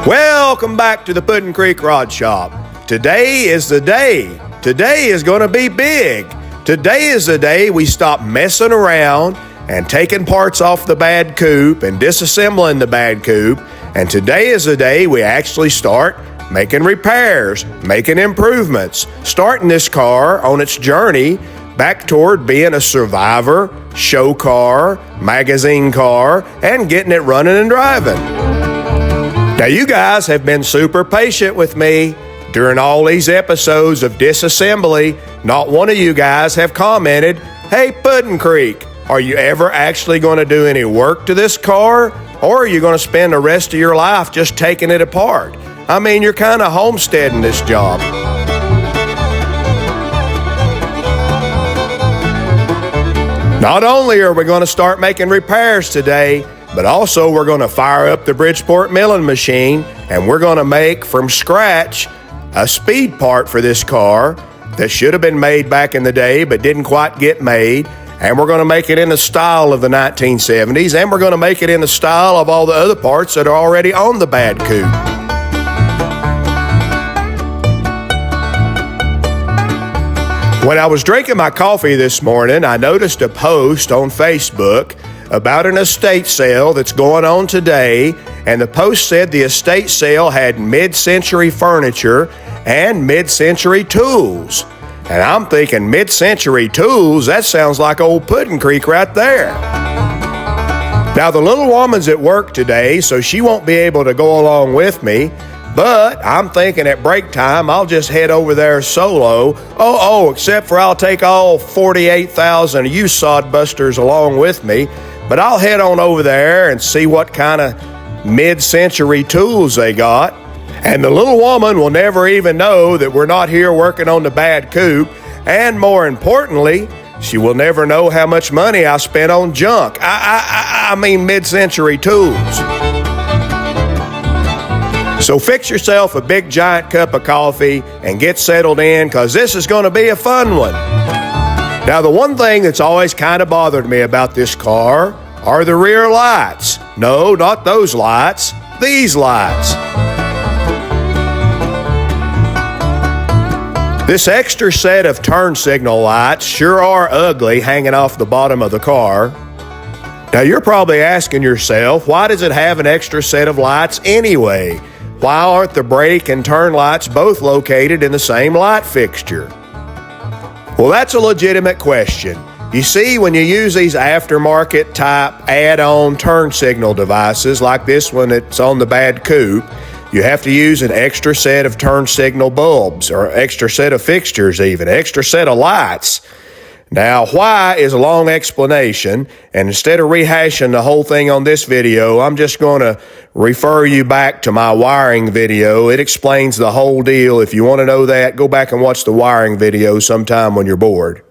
Welcome back to the Puddin' Creek Rod Shop. Today is the day. Today is going to be big. Today is the day we stop messing around and taking parts off the bad coupe and disassembling the bad coupe. And today is the day we actually start making repairs, making improvements, starting this car on its journey back toward being a survivor, show car, magazine car, and getting it running and driving. Now, you guys have been super patient with me during all these episodes of disassembly. Not one of you guys have commented, "Hey, Puddin' Creek, are you ever actually going to do any work to this car? Or are you going to spend the rest of your life just taking it apart? I mean, you're kind of homesteading this job." Not only are we going to start making repairs today, but also we're going to fire up the Bridgeport milling machine and we're going to make from scratch a speed part for this car that should have been made back in the day but didn't quite get made. And we're going to make it in the style of the 1970s, and we're going to make it in the style of all the other parts that are already on the bad coupe. When I was drinking my coffee this morning, I noticed a post on Facebook about an estate sale that's going on today, and the post said the estate sale had mid-century furniture and mid-century tools. And I'm thinking mid-century tools, that sounds like old Puddin' Creek right there. Now, the little woman's at work today, so she won't be able to go along with me, but I'm thinking at break time I'll just head over there solo. Except for I'll take all 48,000 of you sodbusters along with me. But I'll head on over there and see what kind of mid-century tools they got. And the little woman will never even know that we're not here working on the bad coupe. And more importantly, she will never know how much money I spent on junk. I mean mid-century tools. So fix yourself a big giant cup of coffee and get settled in, because this is going to be a fun one. Now, the one thing that's always kind of bothered me about this car are the rear lights. No, not those lights. These lights. This extra set of turn signal lights sure are ugly hanging off the bottom of the car. Now, you're probably asking yourself, why does it have an extra set of lights anyway? Why aren't the brake and turn lights both located in the same light fixture? Well, that's a legitimate question. You see, when you use these aftermarket type add-on turn signal devices like this one that's on the bad coupe, you have to use an extra set of turn signal bulbs, or extra set of fixtures even, extra set of lights. Now, why is a long explanation, and instead of rehashing the whole thing on this video, I'm just going to refer you back to my wiring video. It explains the whole deal. If you want to know that, go back and watch the wiring video sometime when you're bored.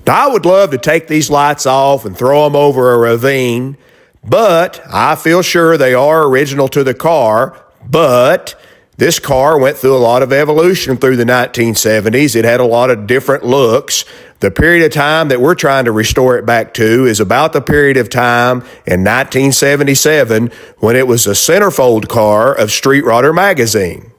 Now, I would love to take these lights off and throw them over a ravine, but I feel sure they are original to the car, but this car went through a lot of evolution through the 1970s. It had a lot of different looks. The period of time that we're trying to restore it back to is about the period of time in 1977 when it was a centerfold car of Street Rodder magazine.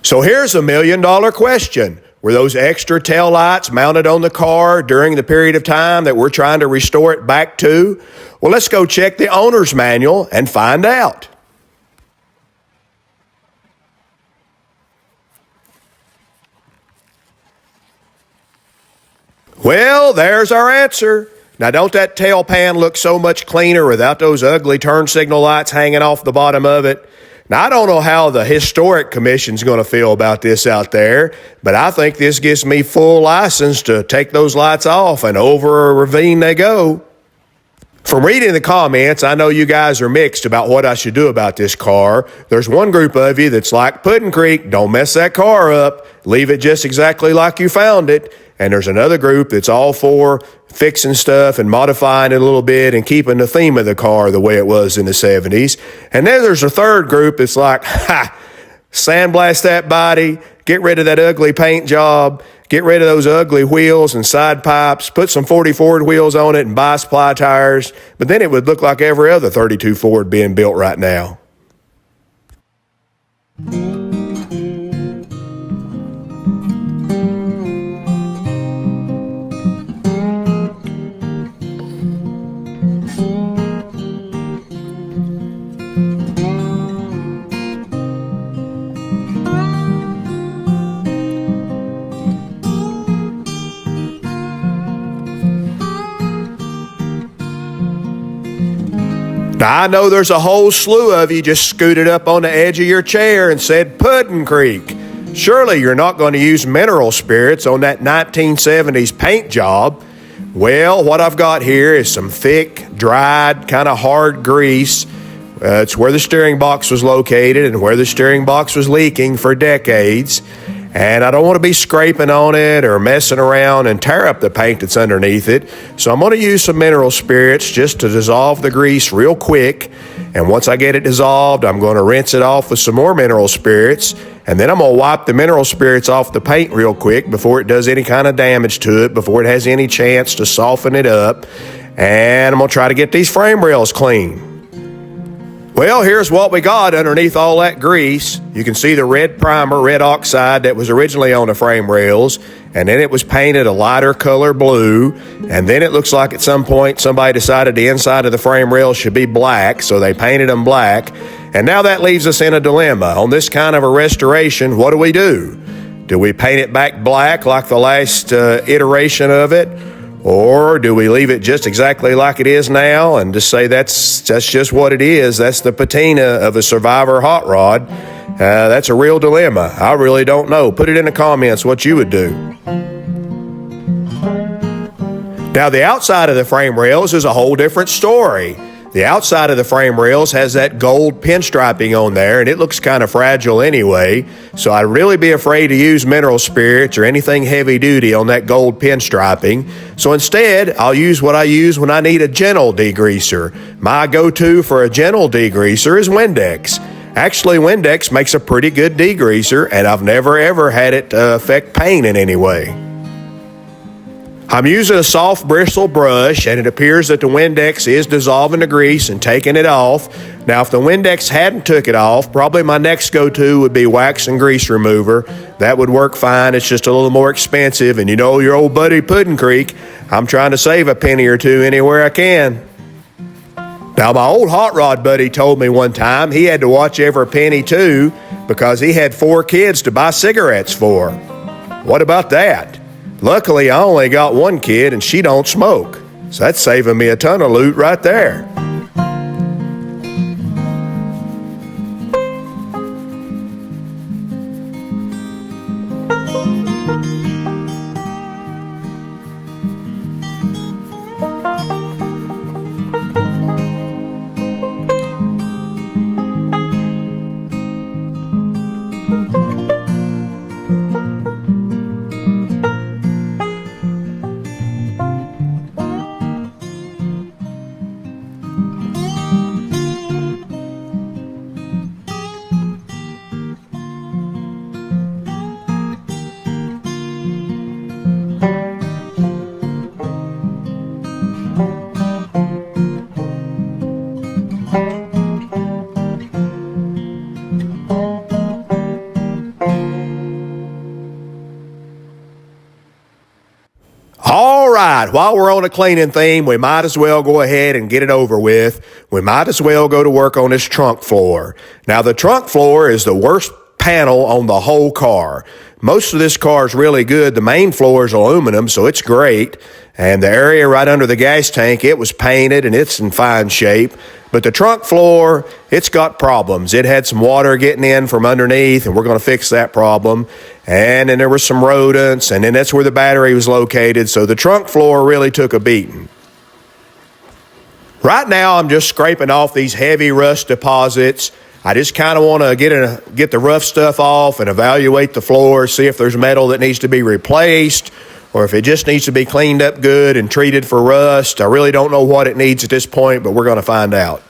So here's $1 million question. Were those extra tail lights mounted on the car during the period of time that we're trying to restore it back to? Well, let's go check the owner's manual and find out. Well, there's our answer. Now, don't that tail pan look so much cleaner without those ugly turn signal lights hanging off the bottom of it? Now, I don't know how the Historic Commission's going to feel about this out there, but I think this gives me full license to take those lights off, and over a ravine they go. From reading the comments, I know you guys are mixed about what I should do about this car. There's one group of you that's like Puddin' Creek, don't mess that car up, leave it just exactly like you found it. And there's another group that's all for fixing stuff and modifying it a little bit and keeping the theme of the car the way it was in the 70s. And then there's a third group that's like, sandblast that body, get rid of that ugly paint job, get rid of those ugly wheels and side pipes, put some 40 Ford wheels on it and buy supply tires, but then it would look like every other 32 Ford being built right now. Now, I know there's a whole slew of you just scooted up on the edge of your chair and said, Puddin' Creek. Surely you're not going to use mineral spirits on that 1970s paint job. Well, what I've got here is some thick, dried, kind of hard grease. It's where the steering box was located and where the steering box was leaking for decades. And I don't want to be scraping on it or messing around and tear up the paint that's underneath it. So I'm going to use some mineral spirits just to dissolve the grease real quick. And once I get it dissolved, I'm going to rinse it off with some more mineral spirits. And then I'm going to wipe the mineral spirits off the paint real quick before it does any kind of damage to it, before it has any chance to soften it up. And I'm going to try to get these frame rails clean. Well, here's what we got underneath all that grease. You can see the red primer, red oxide that was originally on the frame rails, and then it was painted a lighter color blue, and then it looks like at some point somebody decided the inside of the frame rails should be black, so they painted them black, and now that leaves us in a dilemma. On this kind of a restoration, what do? Do we paint it back black like the last iteration of it? Or do we leave it just exactly like it is now and just say that's just what it is? That's the patina of a Survivor hot rod. That's a real dilemma. I really don't know. Put it in the comments what you would do. Now, the outside of the frame rails is a whole different story. The outside of the frame rails has that gold pinstriping on there, and it looks kind of fragile anyway, so I'd really be afraid to use mineral spirits or anything heavy duty on that gold pinstriping. So instead, I'll use what I use when I need a gentle degreaser. My go-to for a gentle degreaser is Windex. Actually, Windex makes a pretty good degreaser, and I've never ever had it affect paint in any way. I'm using a soft bristle brush, and it appears that the Windex is dissolving the grease and taking it off. Now, if the Windex hadn't took it off, probably my next go-to would be wax and grease remover. That would work fine. It's just a little more expensive, and you know your old buddy Puddin' Creek, I'm trying to save a penny or two anywhere I can. Now, my old hot rod buddy told me one time he had to watch every penny too because he had 4 kids to buy cigarettes for. What about that? Luckily, I only got 1 kid, and she don't smoke. So that's saving me a ton of loot right there. All right, while we're on a cleaning theme, we might as well go ahead and get it over with. We might as well go to work on this trunk floor. Now, the trunk floor is the worst panel on the whole car. Most of this car is really good. The main floor is aluminum, so it's great. And the area right under the gas tank, it was painted and it's in fine shape. But the trunk floor, it's got problems. It had some water getting in from underneath, and we're going to fix that problem. And then there were some rodents, and then that's where the battery was located. So the trunk floor really took a beating. Right now, I'm just scraping off these heavy rust deposits. I just kind of want to get the rough stuff off and evaluate the floor, see if there's metal that needs to be replaced or if it just needs to be cleaned up good and treated for rust. I really don't know what it needs at this point, but we're going to find out.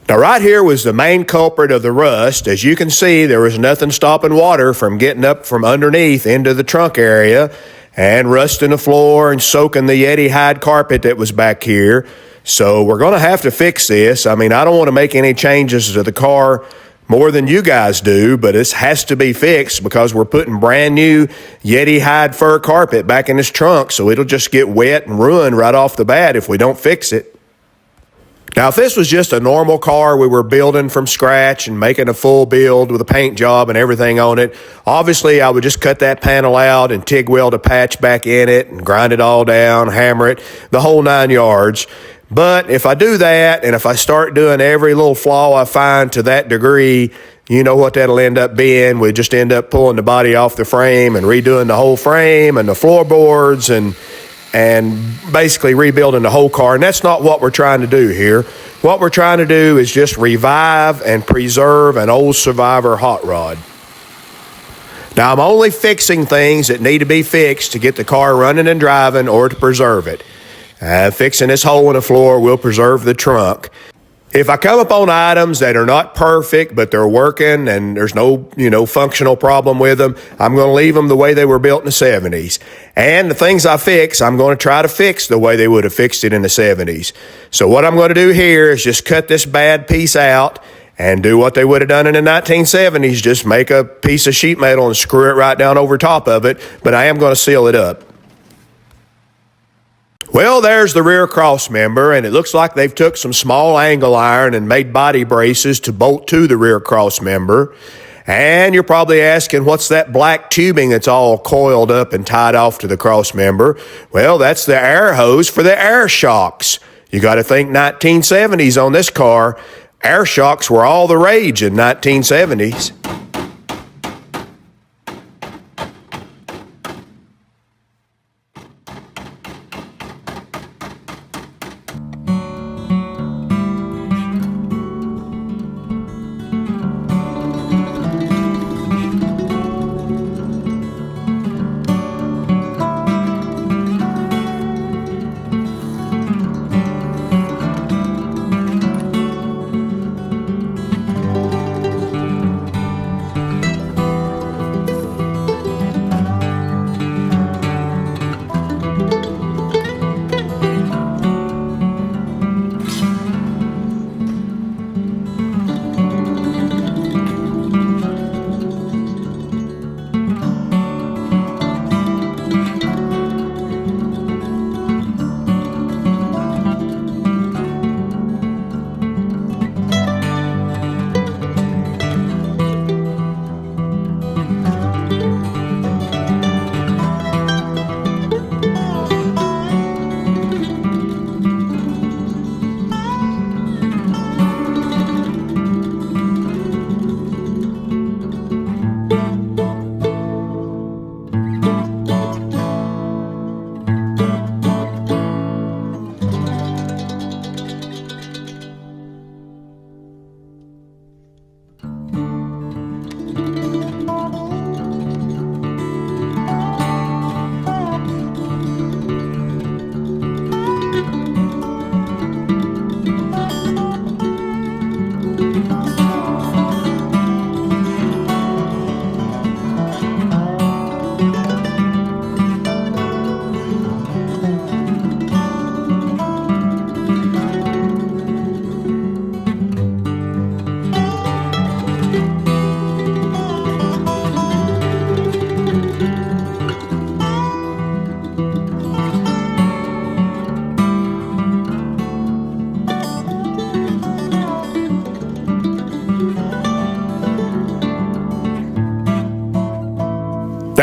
Now, right here was the main culprit of the rust. As you can see, there was nothing stopping water from getting up from underneath into the trunk area and rusting the floor and soaking the Yeti hide carpet that was back here. So we're going to have to fix this. I mean, I don't want to make any changes to the car more than you guys do, but this has to be fixed because we're putting brand new Yeti hide fur carpet back in this trunk, so it'll just get wet and ruined right off the bat if we don't fix it. Now, if this was just a normal car we were building from scratch and making a full build with a paint job and everything on it, obviously I would just cut that panel out and TIG weld a patch back in it and grind it all down, hammer it, the whole 9 yards. But if I do that and if I start doing every little flaw I find to that degree, you know what that'll end up being. We just end up pulling the body off the frame and redoing the whole frame and the floorboards and basically rebuilding the whole car. And that's not what we're trying to do here. What we're trying to do is just revive and preserve an old Survivor hot rod. Now, I'm only fixing things that need to be fixed to get the car running and driving or to preserve it. Fixing this hole in the floor will preserve the trunk. If I come upon items that are not perfect, but they're working and there's no, functional problem with them, I'm going to leave them the way they were built in the 70s. And the things I fix, I'm going to try to fix the way they would have fixed it in the 70s. So what I'm going to do here is just cut this bad piece out and do what they would have done in the 1970s, just make a piece of sheet metal and screw it right down over top of it, but I am going to seal it up. Well, there's the rear cross member, and it looks like they've took some small angle iron and made body braces to bolt to the rear cross member. And you're probably asking, what's that black tubing that's all coiled up and tied off to the cross member? Well, that's the air hose for the air shocks. You got to think 1970s on this car. Air shocks were all the rage in 1970s.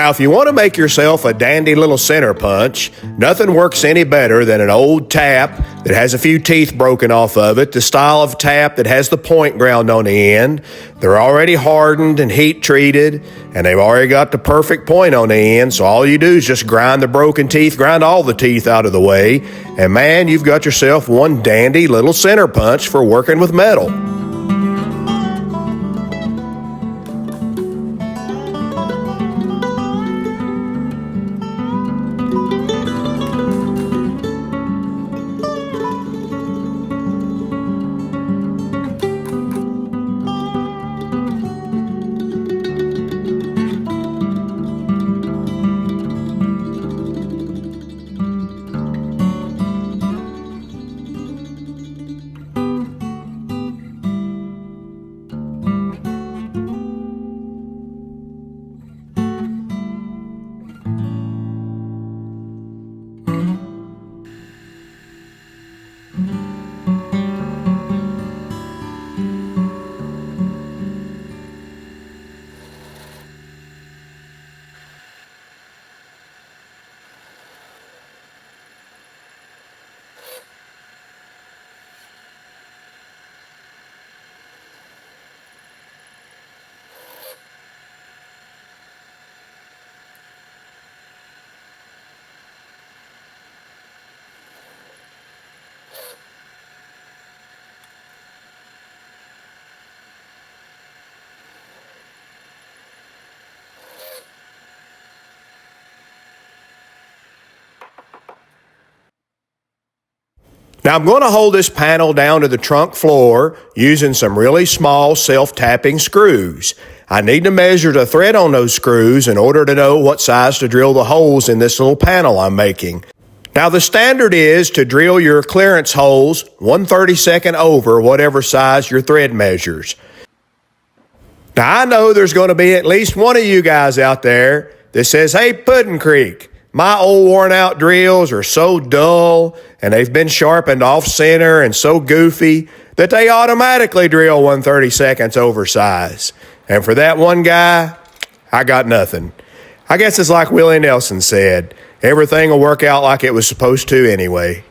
Now, if you want to make yourself a dandy little center punch, nothing works any better than an old tap that has a few teeth broken off of it, the style of tap that has the point ground on the end. They're already hardened and heat treated, and they've already got the perfect point on the end, so all you do is just grind the broken teeth, grind all the teeth out of the way, and man, you've got yourself one dandy little center punch for working with metal. Now I'm going to hold this panel down to the trunk floor using some really small self-tapping screws. I need to measure the thread on those screws in order to know what size to drill the holes in this little panel I'm making. Now the standard is to drill your clearance holes 1/32 over whatever size your thread measures. Now I know there's going to be at least one of you guys out there that says, "Hey, Puddin' Creek, my old worn out drills are so dull and they've been sharpened off center and so goofy that they automatically drill 1/32 over size." And for that one guy, I got nothing. I guess it's like Willie Nelson said, everything will work out like it was supposed to anyway.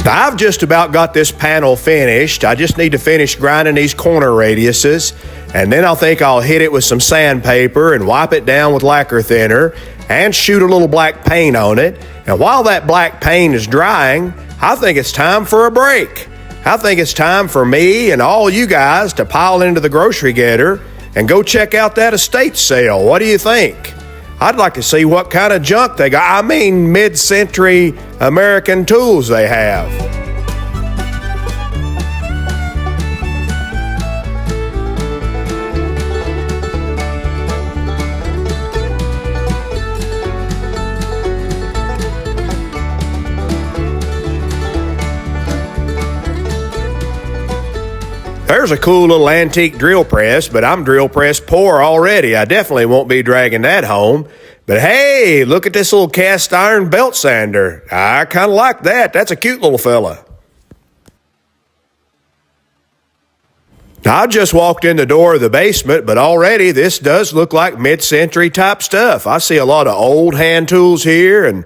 I've just about got this panel finished. I just need to finish grinding these corner radiuses, and then I think I'll hit it with some sandpaper and wipe it down with lacquer thinner and shoot a little black paint on it. And while that black paint is drying, I think it's time for a break. I think it's time for me and all you guys to pile into the grocery getter and go check out that estate sale. What do you think? I'd like to see what kind of junk they got. I mean, mid-century American tools they have. There's a cool little antique drill press, but I'm drill press poor already. I definitely won't be dragging that home. But hey, look at this little cast iron belt sander. I kind of like that. That's a cute little fella. I just walked in the door of the basement, but already this does look like mid-century type stuff. I see a lot of old hand tools here, and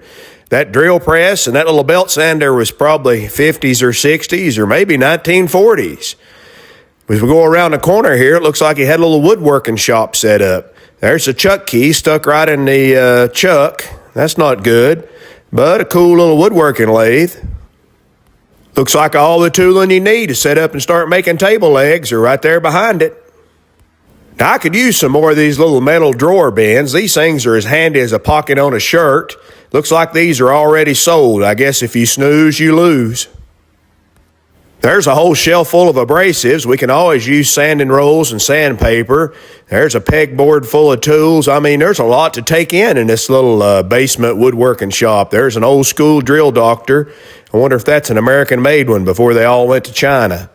that drill press and that little belt sander was probably 50s or 60s or maybe 1940s. As we go around the corner here, it looks like he had a little woodworking shop set up. There's a chuck key stuck right in the chuck. That's not good, but a cool little woodworking lathe. Looks like all the tooling you need to set up and start making table legs are right there behind it. Now, I could use some more of these little metal drawer bins. These things are as handy as a pocket on a shirt. Looks like these are already sold. I guess if you snooze, you lose. There's a whole shelf full of abrasives. We can always use sanding rolls and sandpaper. There's a pegboard full of tools. I mean, there's a lot to take in this little basement woodworking shop. There's an old school drill doctor. I wonder if that's an American-made one before they all went to China.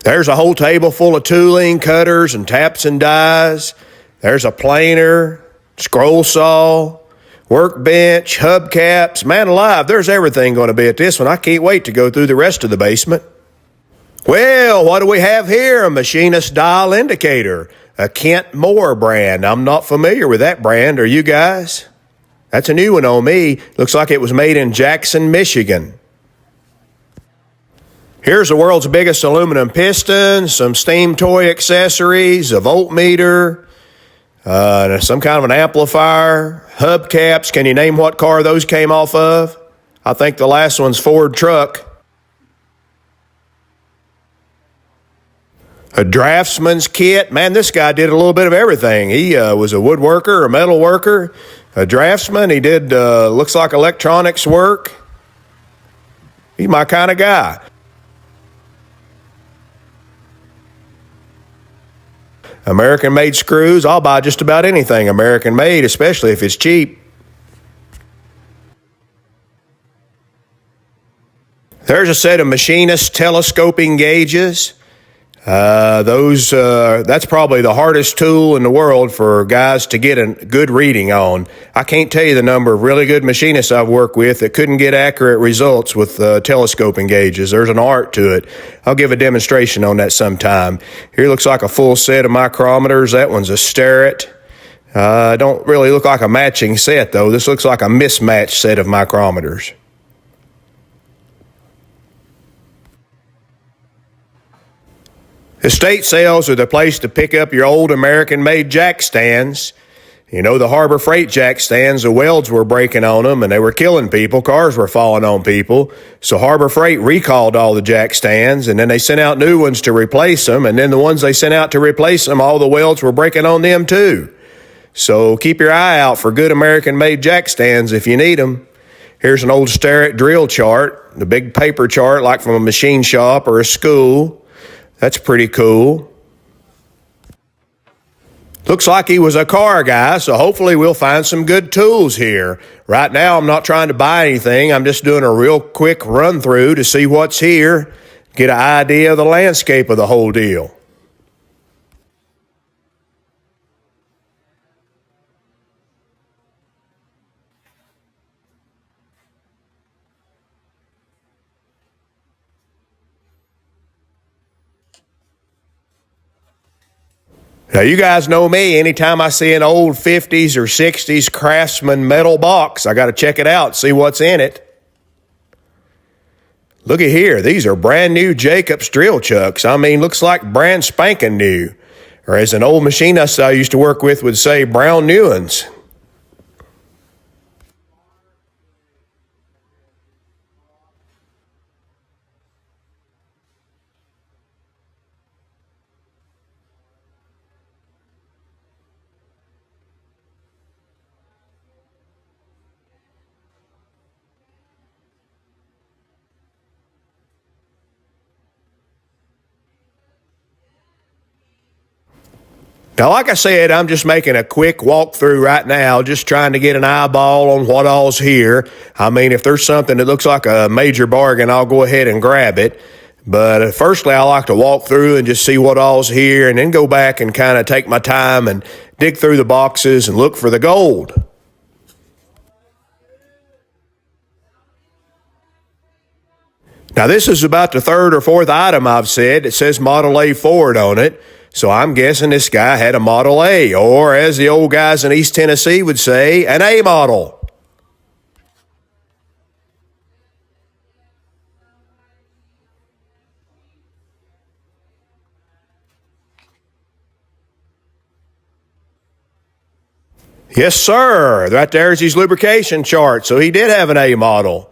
There's a whole table full of tooling, cutters, and taps and dies. There's a planer, scroll saw, workbench, hubcaps. Man alive, there's everything going to be at this one. I can't wait to go through the rest of the basement. Well, what do we have here? A Machinist dial indicator, a Kent Moore brand. I'm not familiar with that brand. Are you guys? That's a new one on me. Looks like it was made in Jackson, Michigan. Here's the world's biggest aluminum piston, some steam toy accessories, a voltmeter, some kind of an amplifier, hubcaps. Can you name what car those came off of? I think the last one's Ford truck. A draftsman's kit. Man, this guy did a little bit of everything. He was a woodworker, a metal worker, a draftsman. He did, looks like electronics work. He's my kind of guy. American-made screws. I'll buy just about anything American-made, especially if it's cheap. There's a set of Machinist telescoping gauges. That's probably the hardest tool in the world for guys to get a good reading on. I can't tell you the number of really good machinists I've worked with that couldn't get accurate results with telescoping gauges. There's an art to it. I'll give a demonstration on that sometime. Here looks like a full set of micrometers. That one's a Starrett. Don't really look like a matching set, though. This looks like a mismatched set of micrometers. Estate sales are the place to pick up your old American-made jack stands. You know, the Harbor Freight jack stands, the welds were breaking on them and they were killing people. Cars were falling on people. So Harbor Freight recalled all the jack stands and then they sent out new ones to replace them. And then the ones they sent out to replace them, all the welds were breaking on them too. So keep your eye out for good American-made jack stands if you need them. Here's an old Starrett drill chart, the big paper chart like from a machine shop or a school. That's pretty cool. Looks like he was a car guy, so hopefully we'll find some good tools here. Right now, I'm not trying to buy anything. I'm just doing a real quick run through to see what's here, get an idea of the landscape of the whole deal. Now, you guys know me. Anytime I see an old 50s or 60s Craftsman metal box, I got to check it out, see what's in it. Look at here. These are brand new Jacobs drill chucks. I mean, looks like brand spanking new. Or as an old machinist I used to work with would say, brown new ones. Now, like I said, I'm just making a quick walkthrough right now, just trying to get an eyeball on what all's here. I mean, if there's something that looks like a major bargain, I'll go ahead and grab it. But firstly, I like to walk through and just see what all's here and then go back and kind of take my time and dig through the boxes and look for the gold. Now, this is about the third or fourth item I've said. It says Model A Ford on it. So I'm guessing this guy had a Model A, or as the old guys in East Tennessee would say, an A model. Yes, sir. Right there's his lubrication chart. So he did have an A model.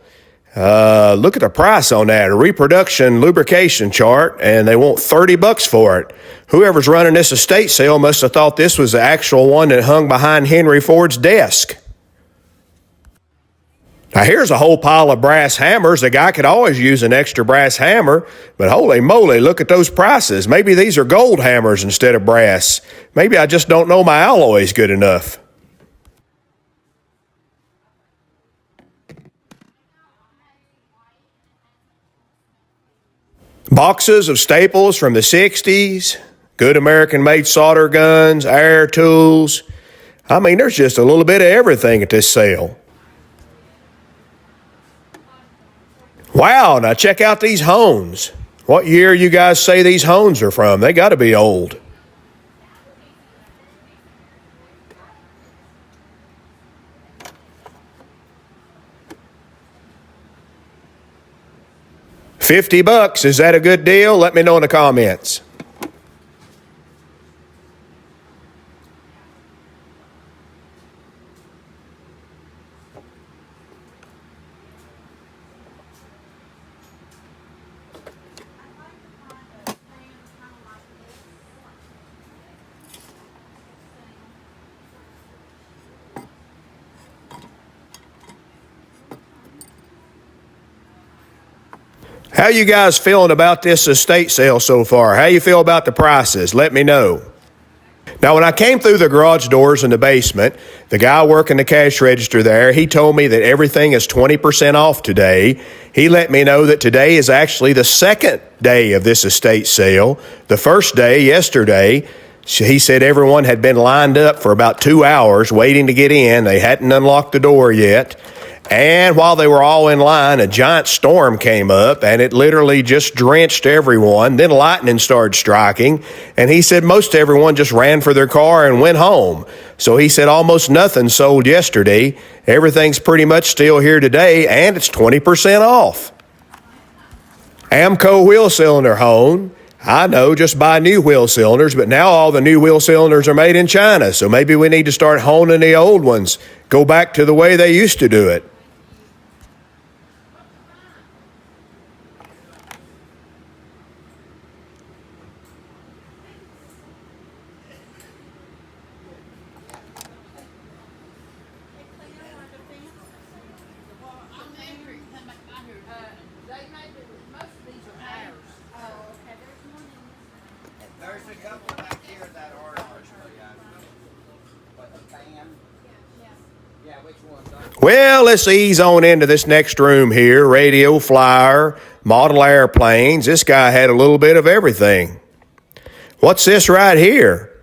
Look at the price on that, a reproduction lubrication chart, and they want $30 for it. Whoever's running this estate sale must have thought this was the actual one that hung behind Henry Ford's desk. Now here's a whole pile of brass hammers. A guy could always use an extra brass hammer, but holy moly, look at those prices. Maybe these are gold hammers instead of brass. Maybe I just don't know my alloys good enough. Boxes of staples from the 60s, good American-made solder guns, air tools. I mean, there's just a little bit of everything at this sale. Wow, now check out these hones. What year you guys say these hones are from? They got to be old. $50, is that a good deal? Let me know in the comments. How you guys feeling about this estate sale so far? How you feel about the prices? Let me know. Now, when I came through the garage doors in the basement, the guy working the cash register there, he told me that everything is 20% off today. He let me know that today is actually the second day of this estate sale. The first day, yesterday, he said everyone had been lined up for about 2 hours waiting to get in. They hadn't unlocked the door yet. And while they were all in line, a giant storm came up, and it literally just drenched everyone. Then lightning started striking, and he said most everyone just ran for their car and went home. So he said almost nothing sold yesterday. Everything's pretty much still here today, and it's 20% off. Amco wheel cylinder hone. I know, just buy new wheel cylinders, but now all the new wheel cylinders are made in China, so maybe we need to start honing the old ones. Go back to the way they used to do it. There's a couple back here that are original, but the fan. Yeah, which ones are? Well, let's ease on into this next room here. Radio flyer, model airplanes. This guy had a little bit of everything. What's this right here?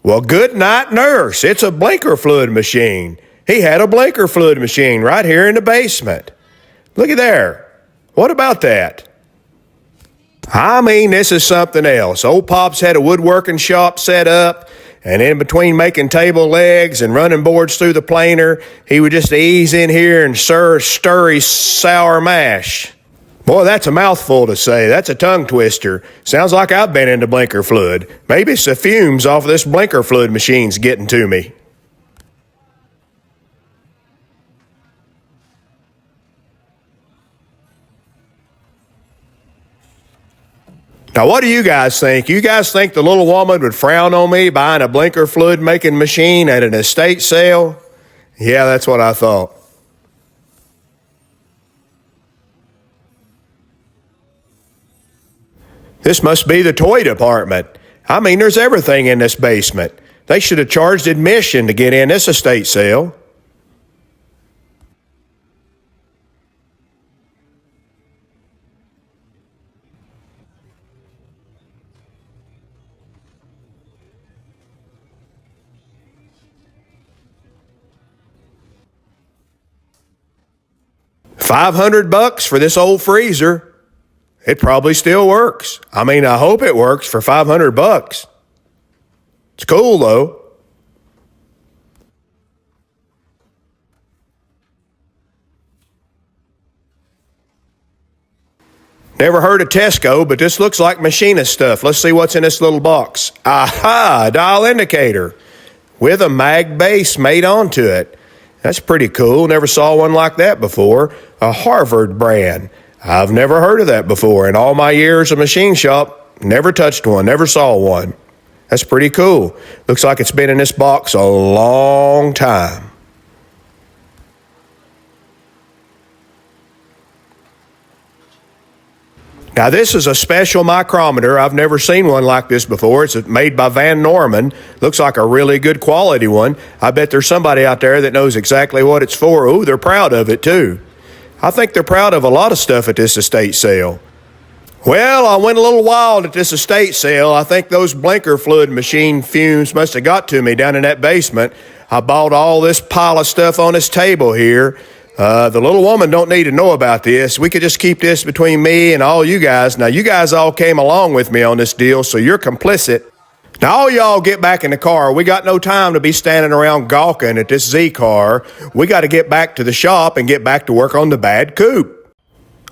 Well, good night, nurse. It's a blinker fluid machine. He had a blinker fluid machine right here in the basement. Look at there. What about that? I mean, this is something else. Old Pops had a woodworking shop set up, and in between making table legs and running boards through the planer, he would just ease in here and stir his sour mash. Boy, that's a mouthful to say. That's a tongue twister. Sounds like I've been into blinker fluid. Maybe it's the fumes off of this blinker fluid machine's getting to me. Now, what do you guys think? You guys think the little woman would frown on me buying a blinker fluid making machine at an estate sale? Yeah, that's what I thought. This must be the toy department. I mean, there's everything in this basement. They should have charged admission to get in this estate sale. $500 for this old freezer. It probably still works. I mean, I hope it works for $500. It's cool though. Never heard of Tesco, but this looks like Machinist stuff. Let's see what's in this little box. Aha, dial indicator with a mag base made onto it. That's pretty cool. Never saw one like that before. A Harvard brand. I've never heard of that before. In all my years of machine shop, never touched one, never saw one. That's pretty cool. Looks like it's been in this box a long time. Now, this is a special micrometer. I've never seen one like this before. It's made by Van Norman. Looks like a really good quality one. I bet there's somebody out there that knows exactly what it's for. Ooh, they're proud of it, too. I think they're proud of a lot of stuff at this estate sale. Well, I went a little wild at this estate sale. I think those blinker fluid machine fumes must have got to me down in that basement. I bought all this pile of stuff on this table here. The little woman don't need to know about this. We could just keep this between me and all you guys. Now, you guys all came along with me on this deal, so you're complicit. Now, all y'all get back in the car. We got no time to be standing around gawking at this Z car. We got to get back to the shop and get back to work on the bad coupe.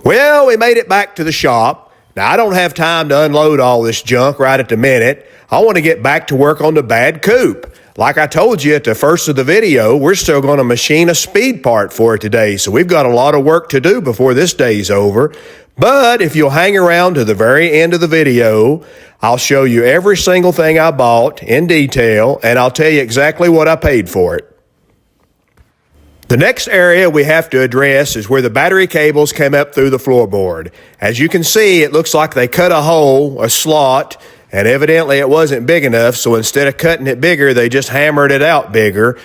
Well, we made it back to the shop. Now, I don't have time to unload all this junk right at the minute. I want to get back to work on the bad coupe. Like I told you at the first of the video, we're still going to machine a speed part for it today, so we've got a lot of work to do before this day's over. But if you'll hang around to the very end of the video, I'll show you every single thing I bought in detail, and I'll tell you exactly what I paid for it. The next area we have to address is where the battery cables came up through the floorboard. As you can see, it looks like they cut a hole, a slot, and evidently it wasn't big enough, so instead of cutting it bigger, they just hammered it out bigger.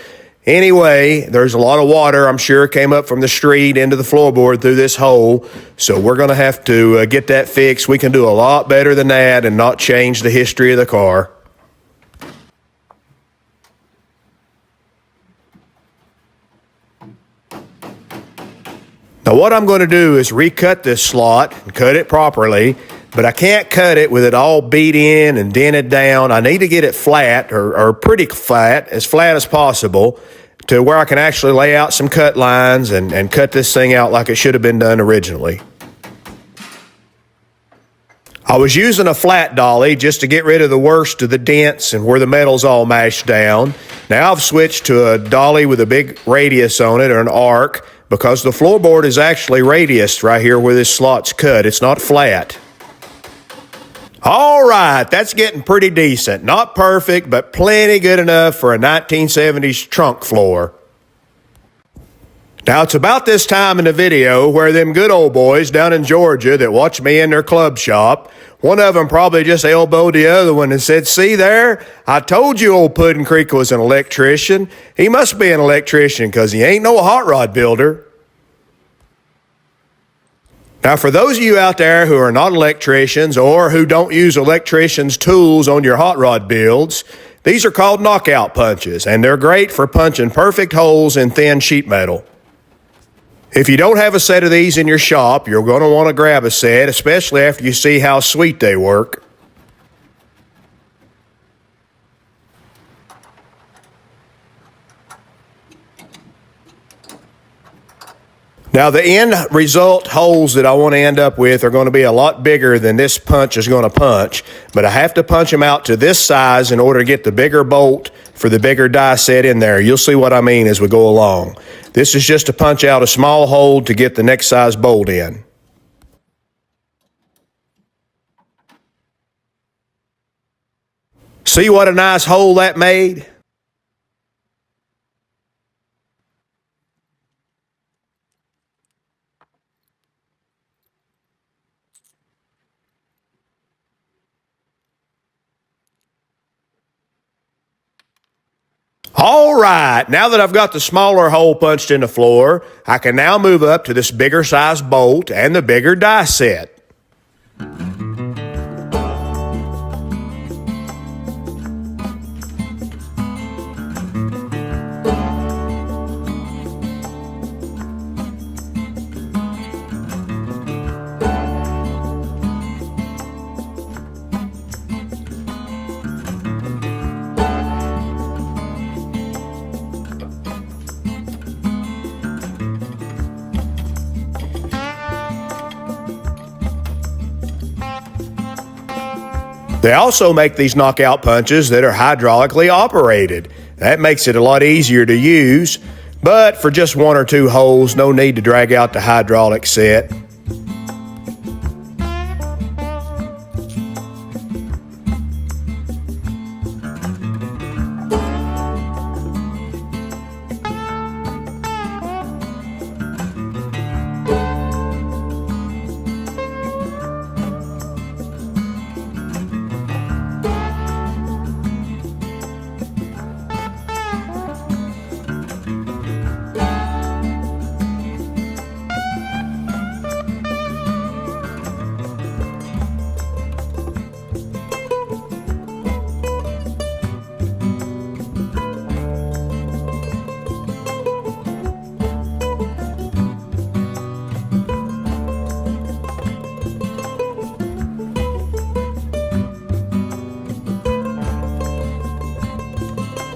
Anyway, there's a lot of water, I'm sure, came up from the street into the floorboard through this hole, so we're going to have to get that fixed. We can do a lot better than that and not change the history of the car. Now, what I'm going to do is recut this slot and cut it properly, but I can't cut it with it all beat in and dented down. I need to get it flat or pretty flat as possible, to where I can actually lay out some cut lines and cut this thing out like it should have been done originally. I was using a flat dolly just to get rid of the worst of the dents and where the metal's all mashed down. Now I've switched to a dolly with a big radius on it, or an arc, because the floorboard is actually radiused right here where this slot's cut. It's not flat. All right, that's getting pretty decent. Not perfect, but plenty good enough for a 1970s trunk floor. Now, it's about this time in the video where them good old boys down in Georgia that watch me in their club shop, one of them probably just elbowed the other one and said, "See there? I told you old Puddin' Creek was an electrician. He must be an electrician because he ain't no hot rod builder." Now, for those of you out there who are not electricians or who don't use electricians' tools on your hot rod builds, these are called knockout punches, and they're great for punching perfect holes in thin sheet metal. If you don't have a set of these in your shop, you're going to want to grab a set, especially after you see how sweet they work. Now the end result holes that I want to end up with are going to be a lot bigger than this punch is going to punch, but I have to punch them out to this size in order to get the bigger bolt for the bigger die set in there. You'll see what I mean as we go along. This is just to punch out a small hole to get the next size bolt in. See what a nice hole that made? All right, now that I've got the smaller hole punched in the floor, I can now move up to this bigger size bolt and the bigger die set. They also make these knockout punches that are hydraulically operated. That makes it a lot easier to use, but for just one or two holes, no need to drag out the hydraulic set.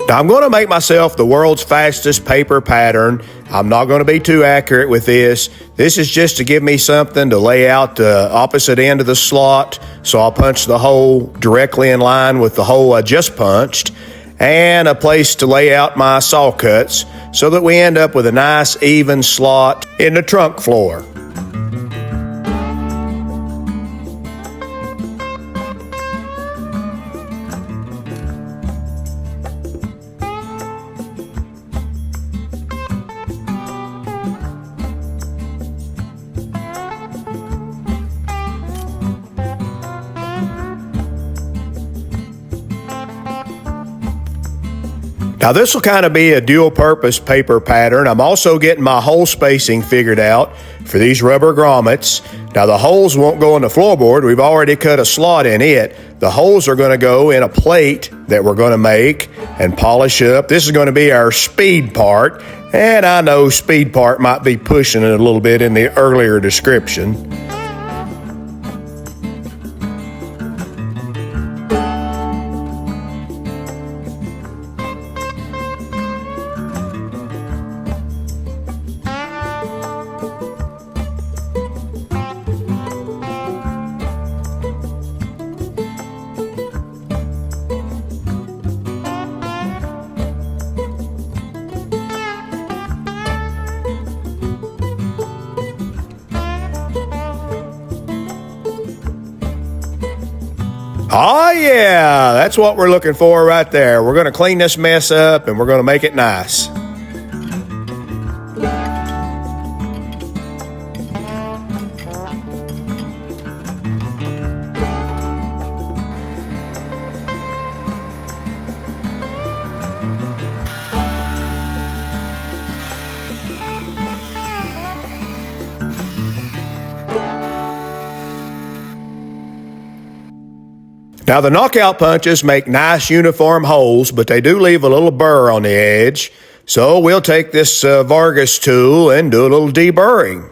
Now I'm going to make myself the world's fastest paper pattern. I'm not going to be too accurate with this. This is just to give me something to lay out the opposite end of the slot, so I'll punch the hole directly in line with the hole I just punched, and a place to lay out my saw cuts so that we end up with a nice even slot in the trunk floor. Now this will kind of be a dual purpose paper pattern. I'm also getting my hole spacing figured out for these rubber grommets. Now the holes won't go in the floorboard. We've already cut a slot in it. The holes are going to go in a plate that we're going to make and polish up. This is going to be our speed part. And I know speed part might be pushing it a little bit in the earlier description. Oh yeah, that's what we're looking for right there. We're going to clean this mess up and we're going to make it nice. Now the knockout punches make nice uniform holes, but they do leave a little burr on the edge. So we'll take this Vargas tool and do a little deburring.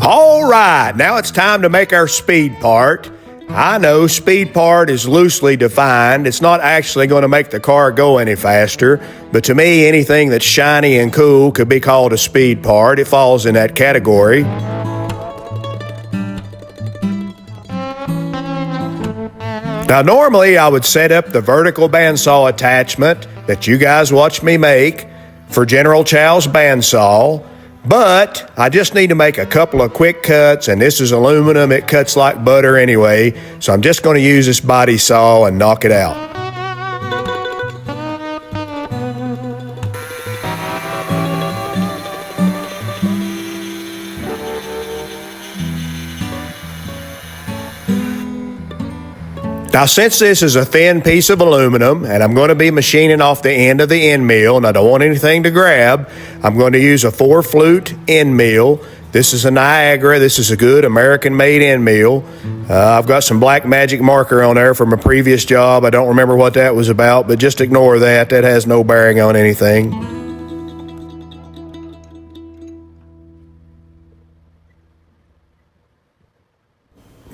All right, now it's time to make our speed part. I know speed part is loosely defined. It's not actually going to make the car go any faster, but to me, anything that's shiny and cool could be called a speed part. It falls in that category. Now, normally I would set up the vertical bandsaw attachment that you guys watch me make for General Chow's bandsaw, but I just need to make a couple of quick cuts, and this is aluminum. It cuts like butter anyway, so I'm just going to use this body saw and knock it out. Now, since this is a thin piece of aluminum, and I'm going to be machining off the end of the end mill, and I don't want anything to grab, I'm going to use a 4-flute end mill. This is a Niagara. This is a good American-made end mill. I've got some black magic marker on there from a previous job. I don't remember what that was about, but just ignore that. That has no bearing on anything.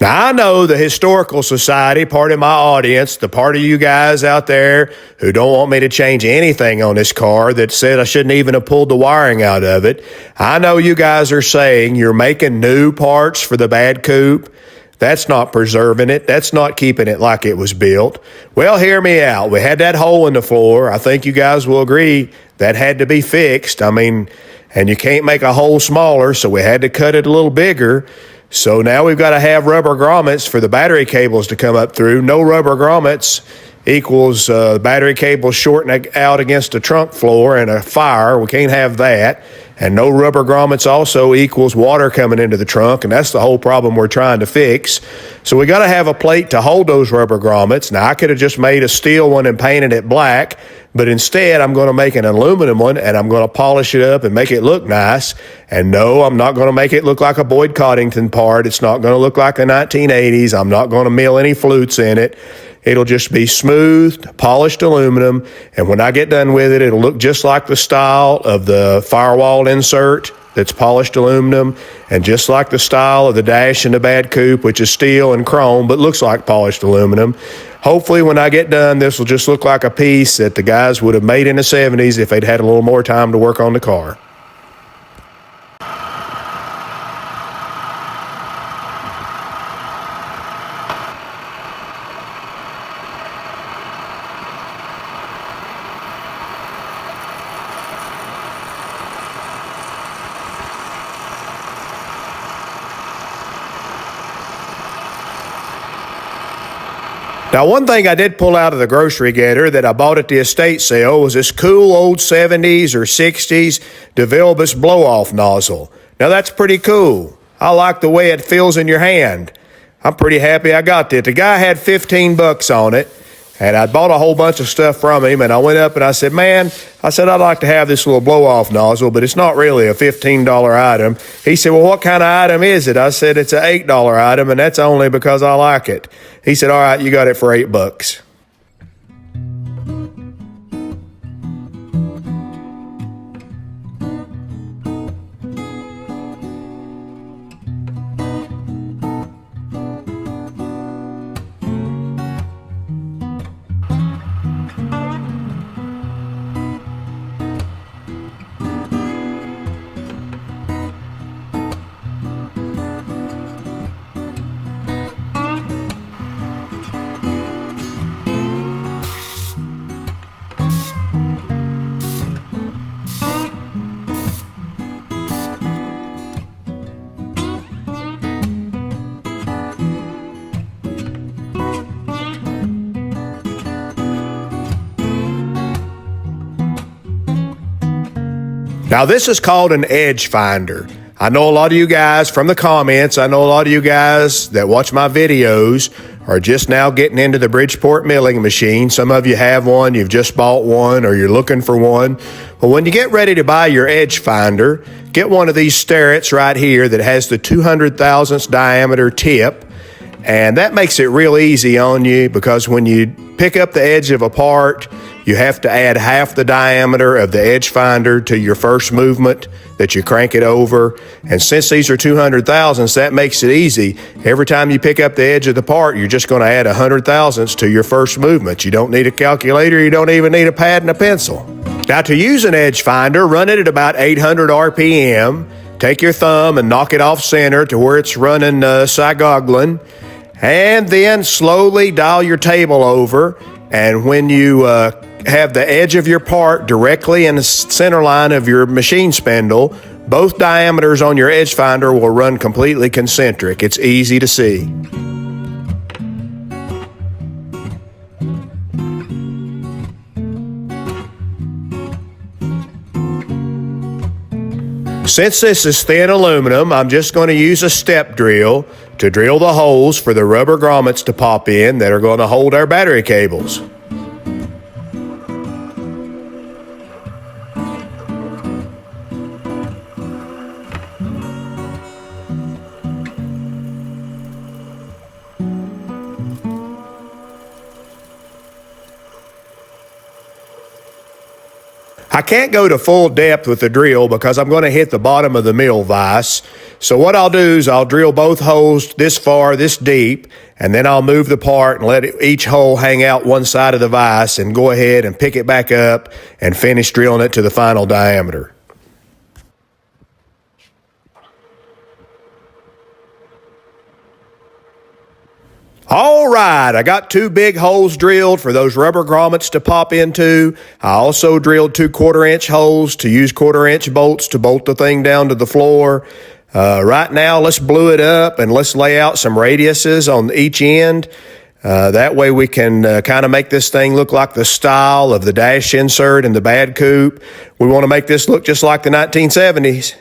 Now, I know the Historical Society, part of my audience, the part of you guys out there who don't want me to change anything on this car, that said I shouldn't even have pulled the wiring out of it. I know you guys are saying you're making new parts for the bad coupe. That's not preserving it. That's not keeping it like it was built. Well, hear me out. We had that hole in the floor. I think you guys will agree that had to be fixed. I mean, and you can't make a hole smaller, so we had to cut it a little bigger. So now we've got to have rubber grommets for the battery cables to come up through. No rubber grommets equals battery cables shorting out against the trunk floor and a fire. We can't have that. And no rubber grommets also equals water coming into the trunk, and that's the whole problem we're trying to fix. So we got to have a plate to hold those rubber grommets. Now, I could have just made a steel one and painted it black, but instead I'm going to make an aluminum one, and I'm going to polish it up and make it look nice. And no, I'm not going to make it look like a Boyd Coddington part. It's not going to look like the 1980s. I'm not going to mill any flutes in it. It'll just be smooth, polished aluminum, and when I get done with it, it'll look just like the style of the firewall insert that's polished aluminum, and just like the style of the dash in the bad coupe, which is steel and chrome, but looks like polished aluminum. Hopefully, when I get done, this will just look like a piece that the guys would have made in the 70s if they'd had a little more time to work on the car. Now, one thing I did pull out of the grocery getter that I bought at the estate sale was this cool old 70s or 60s DeVilbiss blow-off nozzle. Now, that's pretty cool. I like the way it feels in your hand. I'm pretty happy I got that. The guy had $15 on it, and I bought a whole bunch of stuff from him, and I went up and I said, man, I'd like to have this little blow-off nozzle, but it's not really a $15 item. He said, well, what kind of item is it? I said, it's an $8 item, and that's only because I like it. He said, all right, you got it for $8. Now, this is called an edge finder. I know a lot of you guys from the comments, I know a lot of you guys that watch my videos are just now getting into the Bridgeport milling machine. Some of you have one, you've just bought one, or you're looking for one. Well, when you get ready to buy your edge finder, get one of these sterrets right here that has the 200 thousandths diameter tip. And that makes it real easy on you, because when you pick up the edge of a part, you have to add half the diameter of the edge finder to your first movement that you crank it over. And since these are 200 thousandths, that makes it easy. Every time you pick up the edge of the part, you're just going to add 100 thousandths to your first movement. You don't need a calculator. You don't even need a pad and a pencil. Now, to use an edge finder, run it at about 800 RPM. Take your thumb and knock it off center to where it's running sigogglin, and then slowly dial your table over. And when you have the edge of your part directly in the center line of your machine spindle, both diameters on your edge finder will run completely concentric. It's easy to see. Since this is thin aluminum, I'm just going to use a step drill to drill the holes for the rubber grommets to pop in that are going to hold our battery cables. I can't go to full depth with the drill because I'm going to hit the bottom of the mill vise. So what I'll do is I'll drill both holes this far, this deep, and then I'll move the part and let each hole hang out one side of the vise and go ahead and pick it back up and finish drilling it to the final diameter. All right, I got 2 big holes drilled for those rubber grommets to pop into. I also drilled 2 1/4-inch holes to use 1/4-inch bolts to bolt the thing down to the floor. Right now, let's blue it up and let's lay out some radiuses on each end. That way we can kind of make this thing look like the style of the dash insert in the Bad Coupe. We want to make this look just like the 1970s.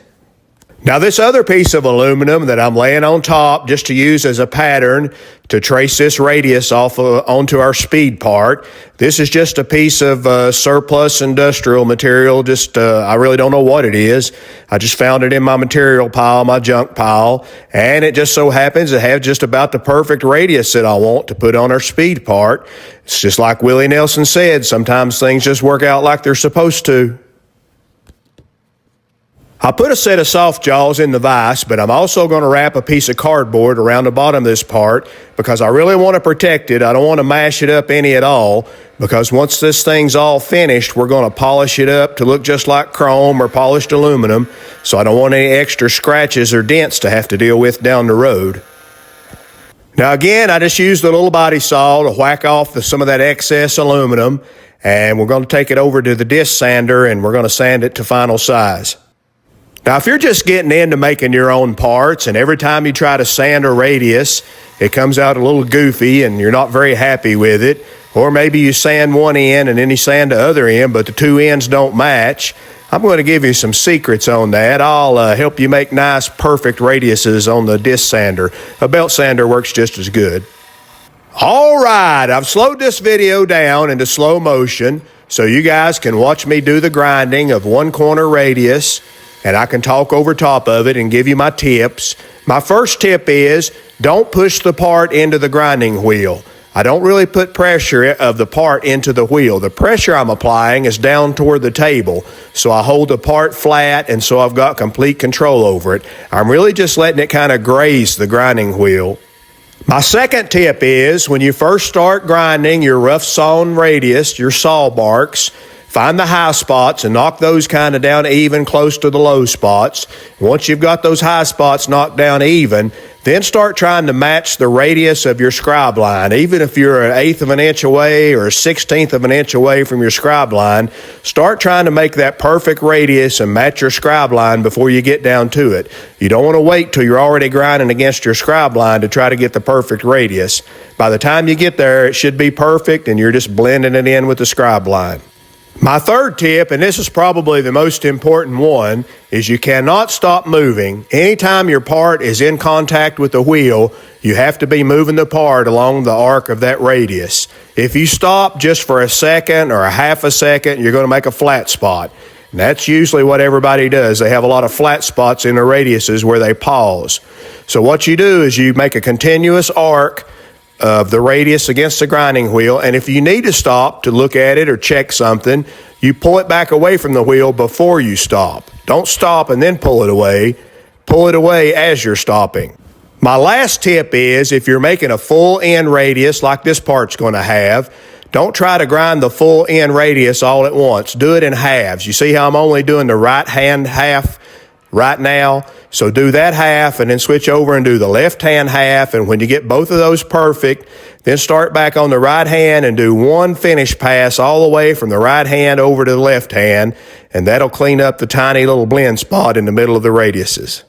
Now, this other piece of aluminum that I'm laying on top just to use as a pattern to trace this radius off onto our speed part, this is just a piece of surplus industrial material. I really don't know what it is. I just found it in my material pile, my junk pile, and it just so happens to have just about the perfect radius that I want to put on our speed part. It's just like Willie Nelson said, sometimes things just work out like they're supposed to. I put a set of soft jaws in the vise, but I'm also going to wrap a piece of cardboard around the bottom of this part because I really want to protect it. I don't want to mash it up any at all because once this thing's all finished, we're going to polish it up to look just like chrome or polished aluminum, so I don't want any extra scratches or dents to have to deal with down the road. Now again, I just used the little body saw to whack off some of that excess aluminum, and we're going to take it over to the disc sander and we're going to sand it to final size. Now, if you're just getting into making your own parts and every time you try to sand a radius, it comes out a little goofy and you're not very happy with it, or maybe you sand one end and then you sand the other end, but the 2 ends don't match, I'm going to give you some secrets on that. I'll help you make nice, perfect radiuses on the disc sander. A belt sander works just as good. All right, I've slowed this video down into slow motion so you guys can watch me do the grinding of 1 corner radius, and I can talk over top of it and give you my tips. My first tip is don't push the part into the grinding wheel. I don't really put pressure of the part into the wheel. The pressure I'm applying is down toward the table, so I hold the part flat and so I've got complete control over it. I'm really just letting it kind of graze the grinding wheel. My second tip is when you first start grinding your rough sawn radius, your saw marks, find the high spots and knock those kind of down even close to the low spots. Once you've got those high spots knocked down even, then start trying to match the radius of your scribe line. Even if you're 1/8 of an inch away or 1/16 of an inch away from your scribe line, start trying to make that perfect radius and match your scribe line before you get down to it. You don't want to wait till you're already grinding against your scribe line to try to get the perfect radius. By the time you get there, it should be perfect and you're just blending it in with the scribe line. My third tip, and this is probably the most important one, is you cannot stop moving. Anytime your part is in contact with the wheel, you have to be moving the part along the arc of that radius. If you stop just for a second or a half a second, you're going to make a flat spot. And that's usually what everybody does. They have a lot of flat spots in the radiuses where they pause. So what you do is you make a continuous arc of the radius against the grinding wheel, and if you need to stop to look at it or check something, you pull it back away from the wheel before you stop. Don't stop and then pull it away. Pull it away as you're stopping. My last tip is, if you're making a full end radius like this part's going to have, don't try to grind the full end radius all at once. Do it in halves. You see how I'm only doing the right hand half right now? So do that half and then switch over and do the left hand half. And when you get both of those perfect, then start back on the right hand and do one finish pass all the way from the right hand over to the left hand. And that'll clean up the tiny little blend spot in the middle of the radiuses.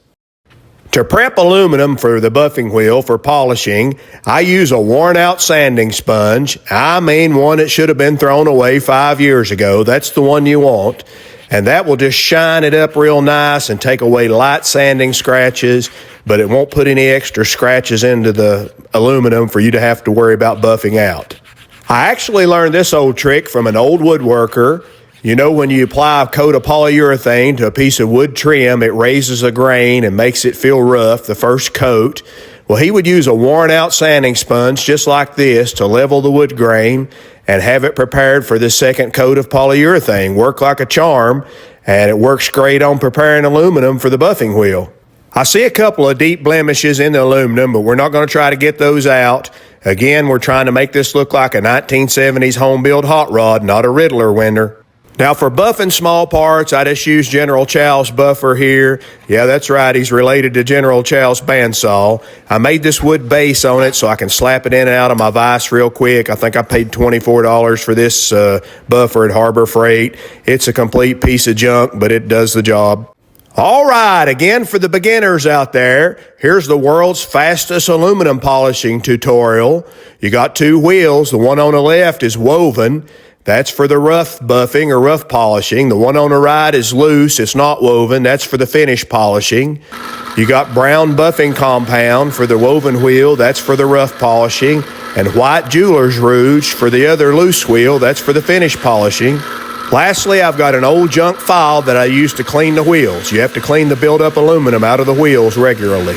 To prep aluminum for the buffing wheel for polishing, I use a worn-out sanding sponge. I mean one that should have been thrown away 5 years ago. That's the one you want. And that will just shine it up real nice and take away light sanding scratches, but it won't put any extra scratches into the aluminum for you to have to worry about buffing out. I actually learned this old trick from an old woodworker. You know, when you apply a coat of polyurethane to a piece of wood trim, it raises a grain and makes it feel rough, the first coat. Well, he would use a worn-out sanding sponge just like this to level the wood grain and have it prepared for the second coat of polyurethane. Work like a charm, and it works great on preparing aluminum for the buffing wheel. I see a couple of deep blemishes in the aluminum, but we're not going to try to get those out. Again, we're trying to make this look like a 1970s home-built hot rod, not a Riddler winner. Now for buffing small parts, I just use General Chow's buffer here. Yeah, that's right, he's related to General Chow's bandsaw. I made this wood base on it so I can slap it in and out of my vise real quick. I think I paid $24 for this buffer at Harbor Freight. It's a complete piece of junk, but it does the job. All right, again for the beginners out there, here's the world's fastest aluminum polishing tutorial. You got two wheels. The one on the left is woven. That's for the rough buffing or rough polishing. The one on the right is loose. It's not woven. That's for the finish polishing. You got brown buffing compound for the woven wheel. That's for the rough polishing. And white jeweler's rouge for the other loose wheel. That's for the finish polishing. Lastly, I've got an old junk file that I use to clean the wheels. You have to clean the built-up aluminum out of the wheels regularly.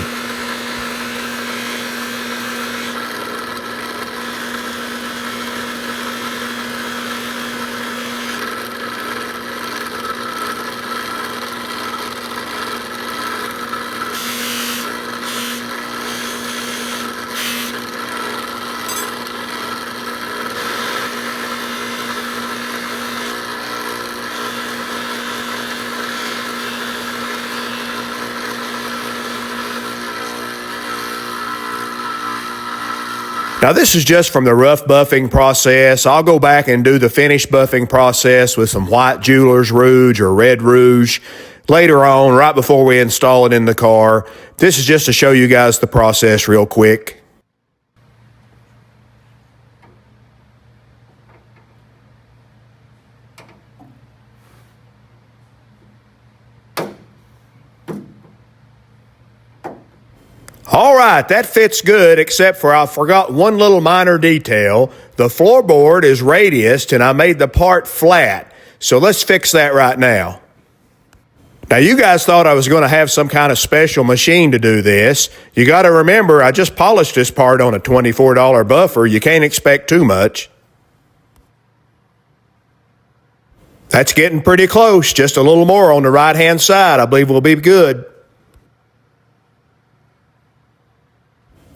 Now this is just from the rough buffing process. I'll go back and do the finish buffing process with some white jeweler's rouge or red rouge later on, right before we install it in the car. This is just to show you guys the process real quick. All right, that fits good, except for I forgot one little minor detail. The floorboard is radiused, and I made the part flat. So let's fix that right now. Now, you guys thought I was going to have some kind of special machine to do this. You got to remember, I just polished this part on a $24 buffer. You can't expect too much. That's getting pretty close. Just a little more on the right-hand side. I believe we'll be good.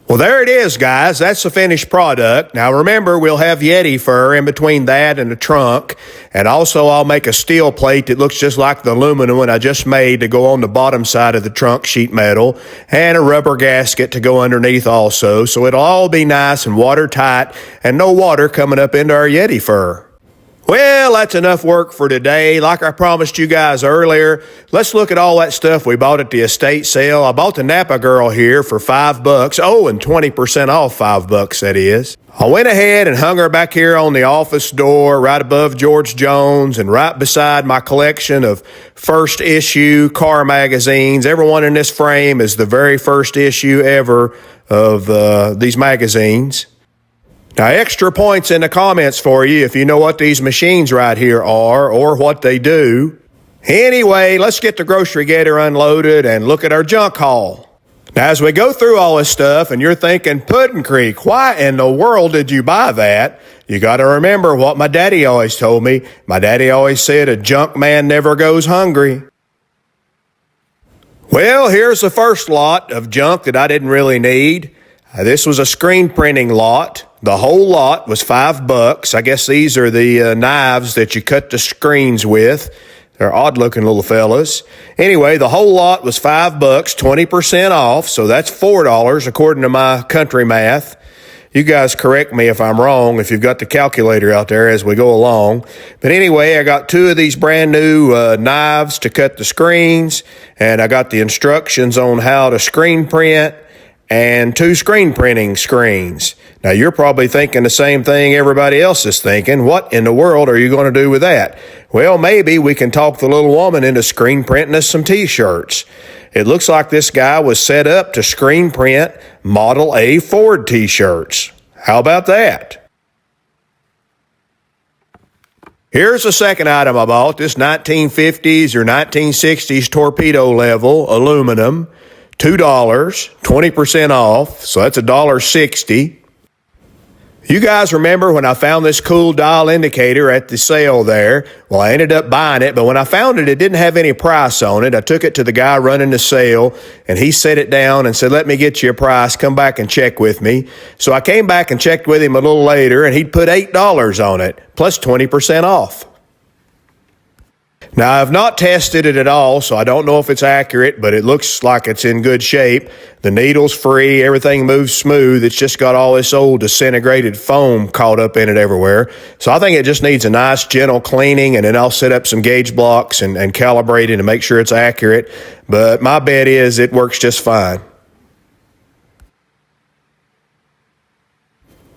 Well, there it is, guys. That's the finished product. Now, remember, we'll have Yeti fur in between that and the trunk. And also, I'll make a steel plate that looks just like the aluminum one I just made to go on the bottom side of the trunk sheet metal. And a rubber gasket to go underneath also. So it'll all be nice and watertight and no water coming up into our Yeti fur. Well, that's enough work for today. Like I promised you guys earlier, let's look at all that stuff we bought at the estate sale. I bought the Napa Girl here for $5. Oh, and 20% off $5, that is. I went ahead and hung her back here on the office door right above George Jones and right beside my collection of first issue car magazines. Everyone in this frame is the very first issue ever of these magazines. Now, extra points in the comments for you if you know what these machines right here are or what they do. Anyway, let's get the grocery getter unloaded and look at our junk haul. Now, as we go through all this stuff and you're thinking, Puddin' Creek, why in the world did you buy that? You got to remember what my daddy always told me. My daddy always said, a junk man never goes hungry. Well, here's the first lot of junk that I didn't really need. This was a screen printing lot. The whole lot was $5. I guess these are the knives that you cut the screens with. They're odd-looking little fellas. Anyway, the whole lot was $5, 20% off, so that's $4 according to my country math. You guys correct me if I'm wrong, if you've got the calculator out there as we go along. But anyway, I got 2 of these brand new knives to cut the screens, and I got the instructions on how to screen print, and 2 screen printing screens. Now, you're probably thinking the same thing everybody else is thinking. What in the world are you going to do with that? Well, maybe we can talk the little woman into screen printing us some T-shirts. It looks like this guy was set up to screen print Model A Ford T-shirts. How about that? Here's the second item I bought, this 1950s or 1960s torpedo level aluminum. $2, 20% off, so that's $1.60. You guys remember when I found this cool dial indicator at the sale there? Well, I ended up buying it, but when I found it, it didn't have any price on it. I took it to the guy running the sale, and he set it down and said, let me get you a price. Come back and check with me. So I came back and checked with him a little later, and he'd put $8 on it, plus 20% off. Now, I've not tested it at all, so I don't know if it's accurate, but it looks like it's in good shape. The needle's free, everything moves smooth. It's just got all this old disintegrated foam caught up in it everywhere. So I think it just needs a nice, gentle cleaning, and then I'll set up some gauge blocks and calibrate it to make sure it's accurate. But my bet is it works just fine.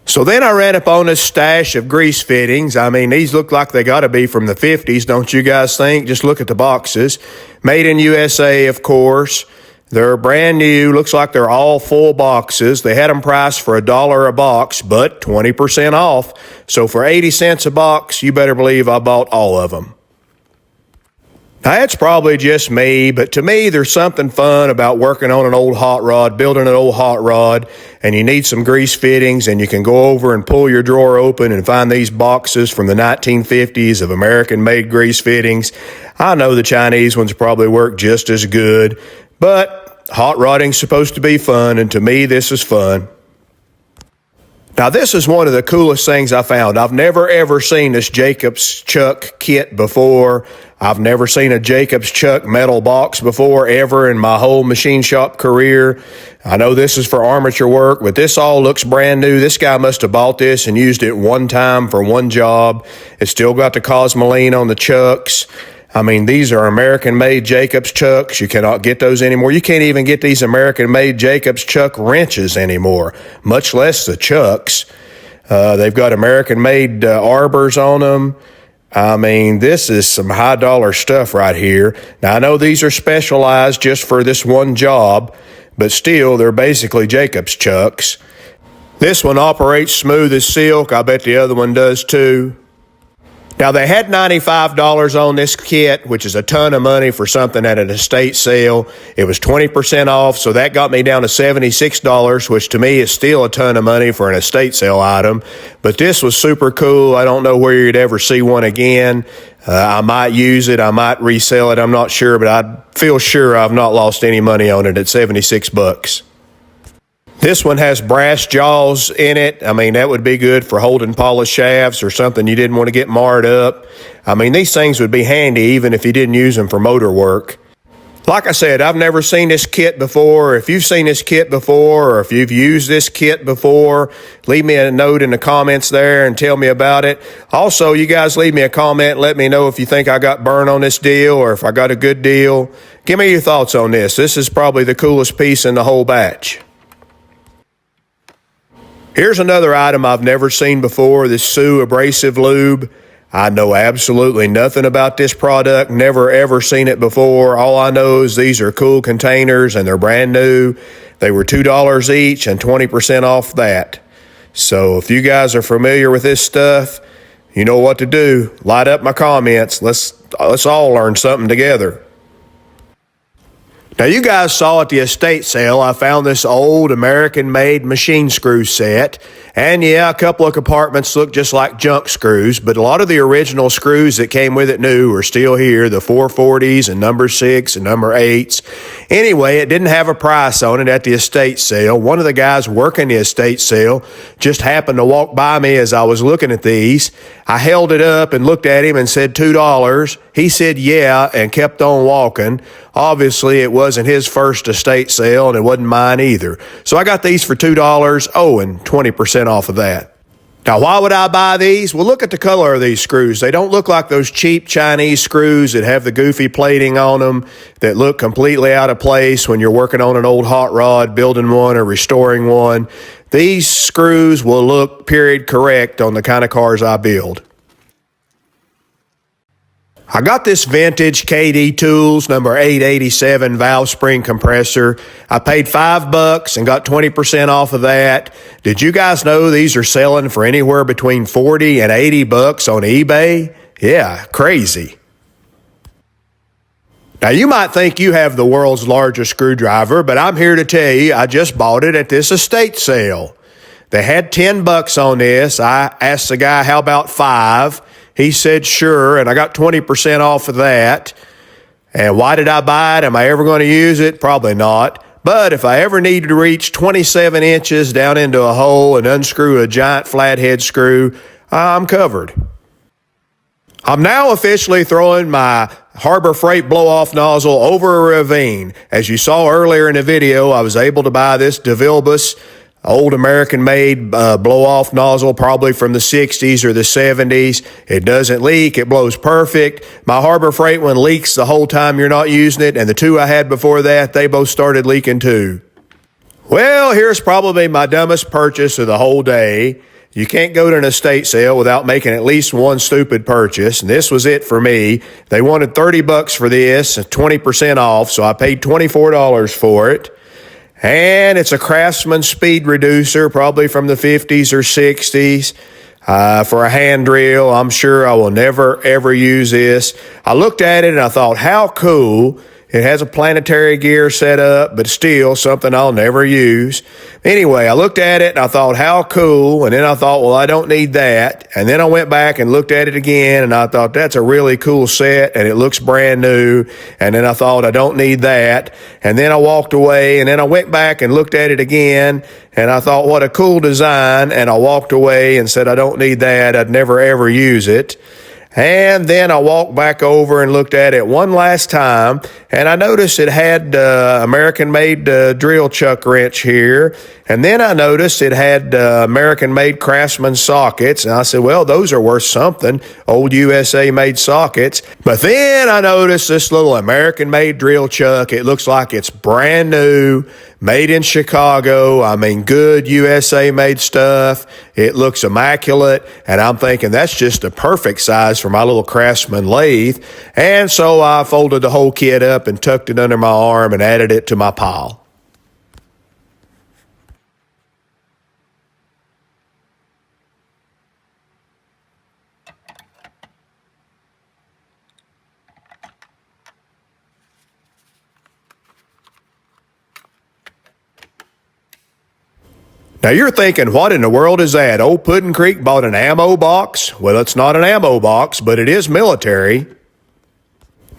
So then I ran up on this stash of grease fittings. I mean, these look like they got to be from the 50s, don't you guys think? Just look at the boxes. Made in USA, of course. They're brand new. Looks like they're all full boxes. They had them priced for $1 a box, but 20% off. So for 80 cents a box, you better believe I bought all of them. Now, that's probably just me, but to me, there's something fun about working on an old hot rod, building an old hot rod, and you need some grease fittings, and you can go over and pull your drawer open and find these boxes from the 1950s of American-made grease fittings. I know the Chinese ones probably work just as good, but hot rodding's supposed to be fun, and to me, this is fun. Now, this is one of the coolest things I found. I've never, ever seen this Jacobs Chuck kit before. I've never seen a Jacobs Chuck metal box before, ever in my whole machine shop career. I know this is for armature work, but this all looks brand new. This guy must have bought this and used it one time for one job. It's still got the Cosmoline on the chucks. I mean, these are American-made Jacobs Chucks. You cannot get those anymore. You can't even get these American-made Jacobs Chuck wrenches anymore, much less the chucks. They've got American-made arbors on them. I mean, this is some high-dollar stuff right here. Now, I know these are specialized just for this one job, but still, they're basically Jacobs Chucks. This one operates smooth as silk. I bet the other one does too. Now, they had $95 on this kit, which is a ton of money for something at an estate sale. It was 20% off, so that got me down to $76, which to me is still a ton of money for an estate sale item. But this was super cool. I don't know where you'd ever see one again. I might use it. I might resell it. I'm not sure, but I feel sure I've not lost any money on it at $76. This one has brass jaws in it. I mean, that would be good for holding polished shafts or something you didn't want to get marred up. I mean, these things would be handy even if you didn't use them for motor work. Like I said, I've never seen this kit before. If you've seen this kit before, or if you've used this kit before, leave me a note in the comments there and tell me about it. Also, you guys leave me a comment and let me know if you think I got burned on this deal or if I got a good deal. Give me your thoughts on this. This is probably the coolest piece in the whole batch. Here's another item I've never seen before, this Sioux abrasive lube. I know absolutely nothing about this product, never ever seen it before. All I know is these are cool containers and they're brand new. They were $2 each and 20% off that. So if you guys are familiar with this stuff, you know what to do. Light up my comments. Let's all learn something together. Now, you guys saw at the estate sale, I found this old American-made machine screw set. And yeah, a couple of compartments look just like junk screws, but a lot of the original screws that came with it new are still here, the 440s and number 6 and number 8s. Anyway, it didn't have a price on it at the estate sale. One of the guys working the estate sale just happened to walk by me as I was looking at these. I held it up and looked at him and said $2. He said yeah and kept on walking. Obviously, it wasn't his first estate sale, and it wasn't mine either. So I got these for $2, and 20% off of that. Now, why would I buy these? Well, look at the color of these screws. They don't look like those cheap Chinese screws that have the goofy plating on them that look completely out of place when you're working on an old hot rod, building one or restoring one. These screws will look period correct on the kind of cars I build. I got this vintage KD Tools number 887 valve spring compressor. I paid $5 and got 20% off of that. Did you guys know these are selling for anywhere between $40 and $80 on eBay? Yeah, crazy. Now, you might think you have the world's largest screwdriver, but I'm here to tell you I just bought it at this estate sale. They had $10 on this. I asked the guy, how about 5? He said, sure, and I got 20% off of that. And why did I buy it? Am I ever going to use it? Probably not. But if I ever need to reach 27 inches down into a hole and unscrew a giant flathead screw, I'm covered. I'm now officially throwing my Harbor Freight blow-off nozzle over a ravine. As you saw earlier in the video, I was able to buy this DeVilbiss old American-made blow-off nozzle, probably from the 60s or the 70s. It doesn't leak. It blows perfect. My Harbor Freight one leaks the whole time you're not using it, and the two I had before that, they both started leaking too. Well, here's probably my dumbest purchase of the whole day. You can't go to an estate sale without making at least one stupid purchase, and this was it for me. They wanted $30 for this, 20% off, so I paid $24 for it. And it's a Craftsman speed reducer, probably from the 50s or 60s, for a hand drill. I'm sure I will never, ever use this. I looked at it and I thought, how cool. It has a planetary gear set up, but still something I'll never use. Anyway, I looked at it and I thought, how cool. And then I thought, well, I don't need that. And then I went back and looked at it again and I thought, that's a really cool set and it looks brand new. And then I thought, I don't need that. And then I walked away and then I went back and looked at it again and I thought, what a cool design. And I walked away and said, I don't need that. I'd never ever use it. And then I walked back over and looked at it one last time, and I noticed it had American-made drill chuck wrench here. And then I noticed it had American-made Craftsman sockets, and I said, well, those are worth something, old USA-made sockets. But then I noticed this little American-made drill chuck. It looks like it's brand new, made in Chicago. I mean, good USA-made stuff. It looks immaculate, and I'm thinking that's just the perfect size for my little Craftsman lathe. And so I folded the whole kit up and tucked it under my arm and added it to my pile. Now you're thinking, what in the world is that? Old Puddin' Creek bought an ammo box? Well, it's not an ammo box, but it is military.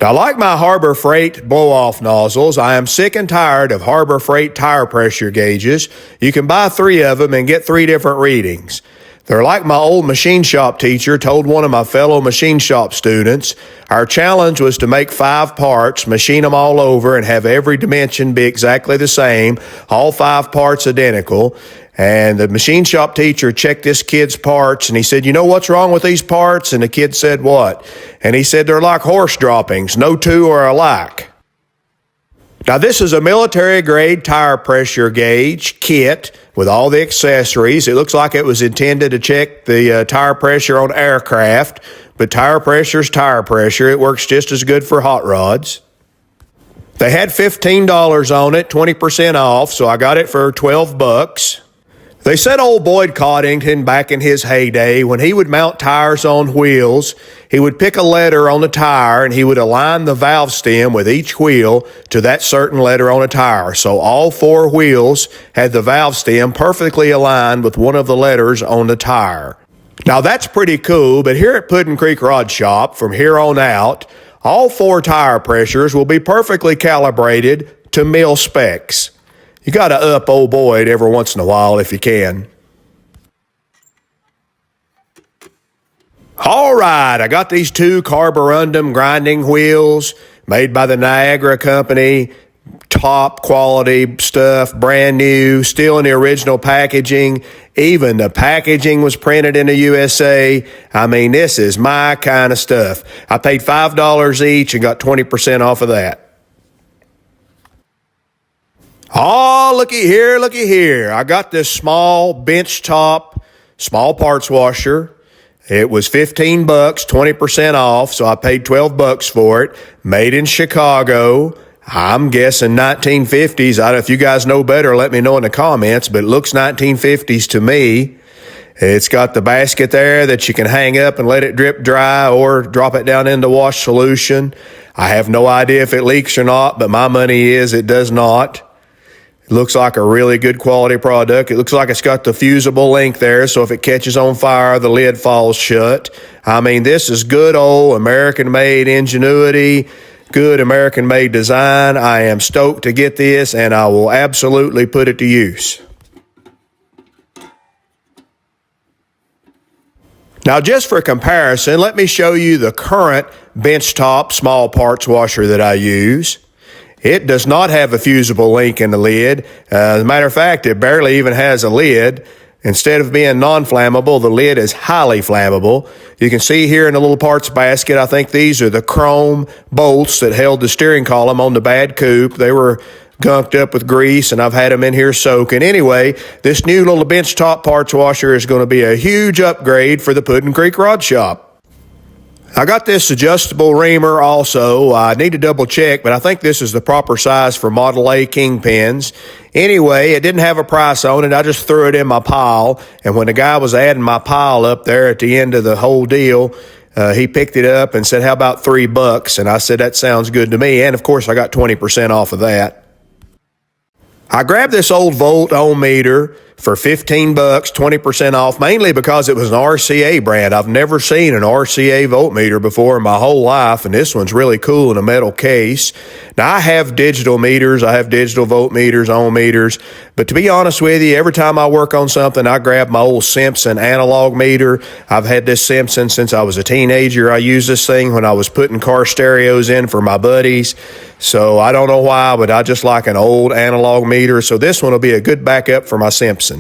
Now, like my Harbor Freight blow-off nozzles, I am sick and tired of Harbor Freight tire pressure gauges. You can buy 3 of them and get 3 different readings. They're like my old machine shop teacher told one of my fellow machine shop students. Our challenge was to make 5 parts, machine them all over, and have every dimension be exactly the same, all 5 parts identical. And the machine shop teacher checked this kid's parts, and he said, you know what's wrong with these parts? And the kid said, what? And he said, they're like horse droppings. No two are alike. Now, this is a military-grade tire pressure gauge kit with all the accessories. It looks like it was intended to check the tire pressure on aircraft, but tire pressure is tire pressure. It works just as good for hot rods. They had $15 on it, 20% off, so I got it for $12. They said old Boyd Coddington back in his heyday, when he would mount tires on wheels, he would pick a letter on the tire and he would align the valve stem with each wheel to that certain letter on a tire. So all 4 wheels had the valve stem perfectly aligned with one of the letters on the tire. Now that's pretty cool, but here at Puddin Creek Rod Shop, from here on out, all 4 tire pressures will be perfectly calibrated to mil specs. You got to up old Boyd every once in a while if you can. All right, I got these 2 carborundum grinding wheels made by the Niagara Company. Top quality stuff, brand new, still in the original packaging. Even the packaging was printed in the USA. I mean, this is my kind of stuff. I paid $5 each and got 20% off of that. Oh, looky here. I got this small bench top, small parts washer. It was $15, 20% off, so I paid $12 for it. Made in Chicago. I'm guessing 1950s. If you guys know better, let me know in the comments, but it looks 1950s to me. It's got the basket there that you can hang up and let it drip dry or drop it down into wash solution. I have no idea if it leaks or not, but my money is it does not. It looks like a really good quality product. It looks like it's got the fusible link there, so if it catches on fire, the lid falls shut. I mean, this is good old American-made ingenuity, good American-made design. I am stoked to get this, and I will absolutely put it to use. Now, just for comparison, let me show you the current benchtop small parts washer that I use. It does not have a fusible link in the lid. As a matter of fact, it barely even has a lid. Instead of being non-flammable, the lid is highly flammable. You can see here in the little parts basket, I think these are the chrome bolts that held the steering column on the bad coupe. They were gunked up with grease, and I've had them in here soaking. Anyway, this new little benchtop parts washer is going to be a huge upgrade for the Puddin Creek Rod Shop. I got this adjustable reamer also. I need to double check, but I think this is the proper size for Model A kingpins. Anyway, it didn't have a price on it. I just threw it in my pile, and when the guy was adding my pile up there at the end of the whole deal, he picked it up and said, "How about $3?" And I said, "That sounds good to me." And of course, I got 20% off of that. I grabbed this old volt ohm meter for $15, 20% off, mainly because it was an RCA brand. I've never seen an RCA voltmeter before in my whole life, and this one's really cool in a metal case. Now, I have digital meters. I have digital voltmeters, ohm meters, but to be honest with you, every time I work on something, I grab my old Simpson analog meter. I've had this Simpson since I was a teenager. I used this thing when I was putting car stereos in for my buddies, so I don't know why, but I just like an old analog meter, so this one will be a good backup for my Simpson.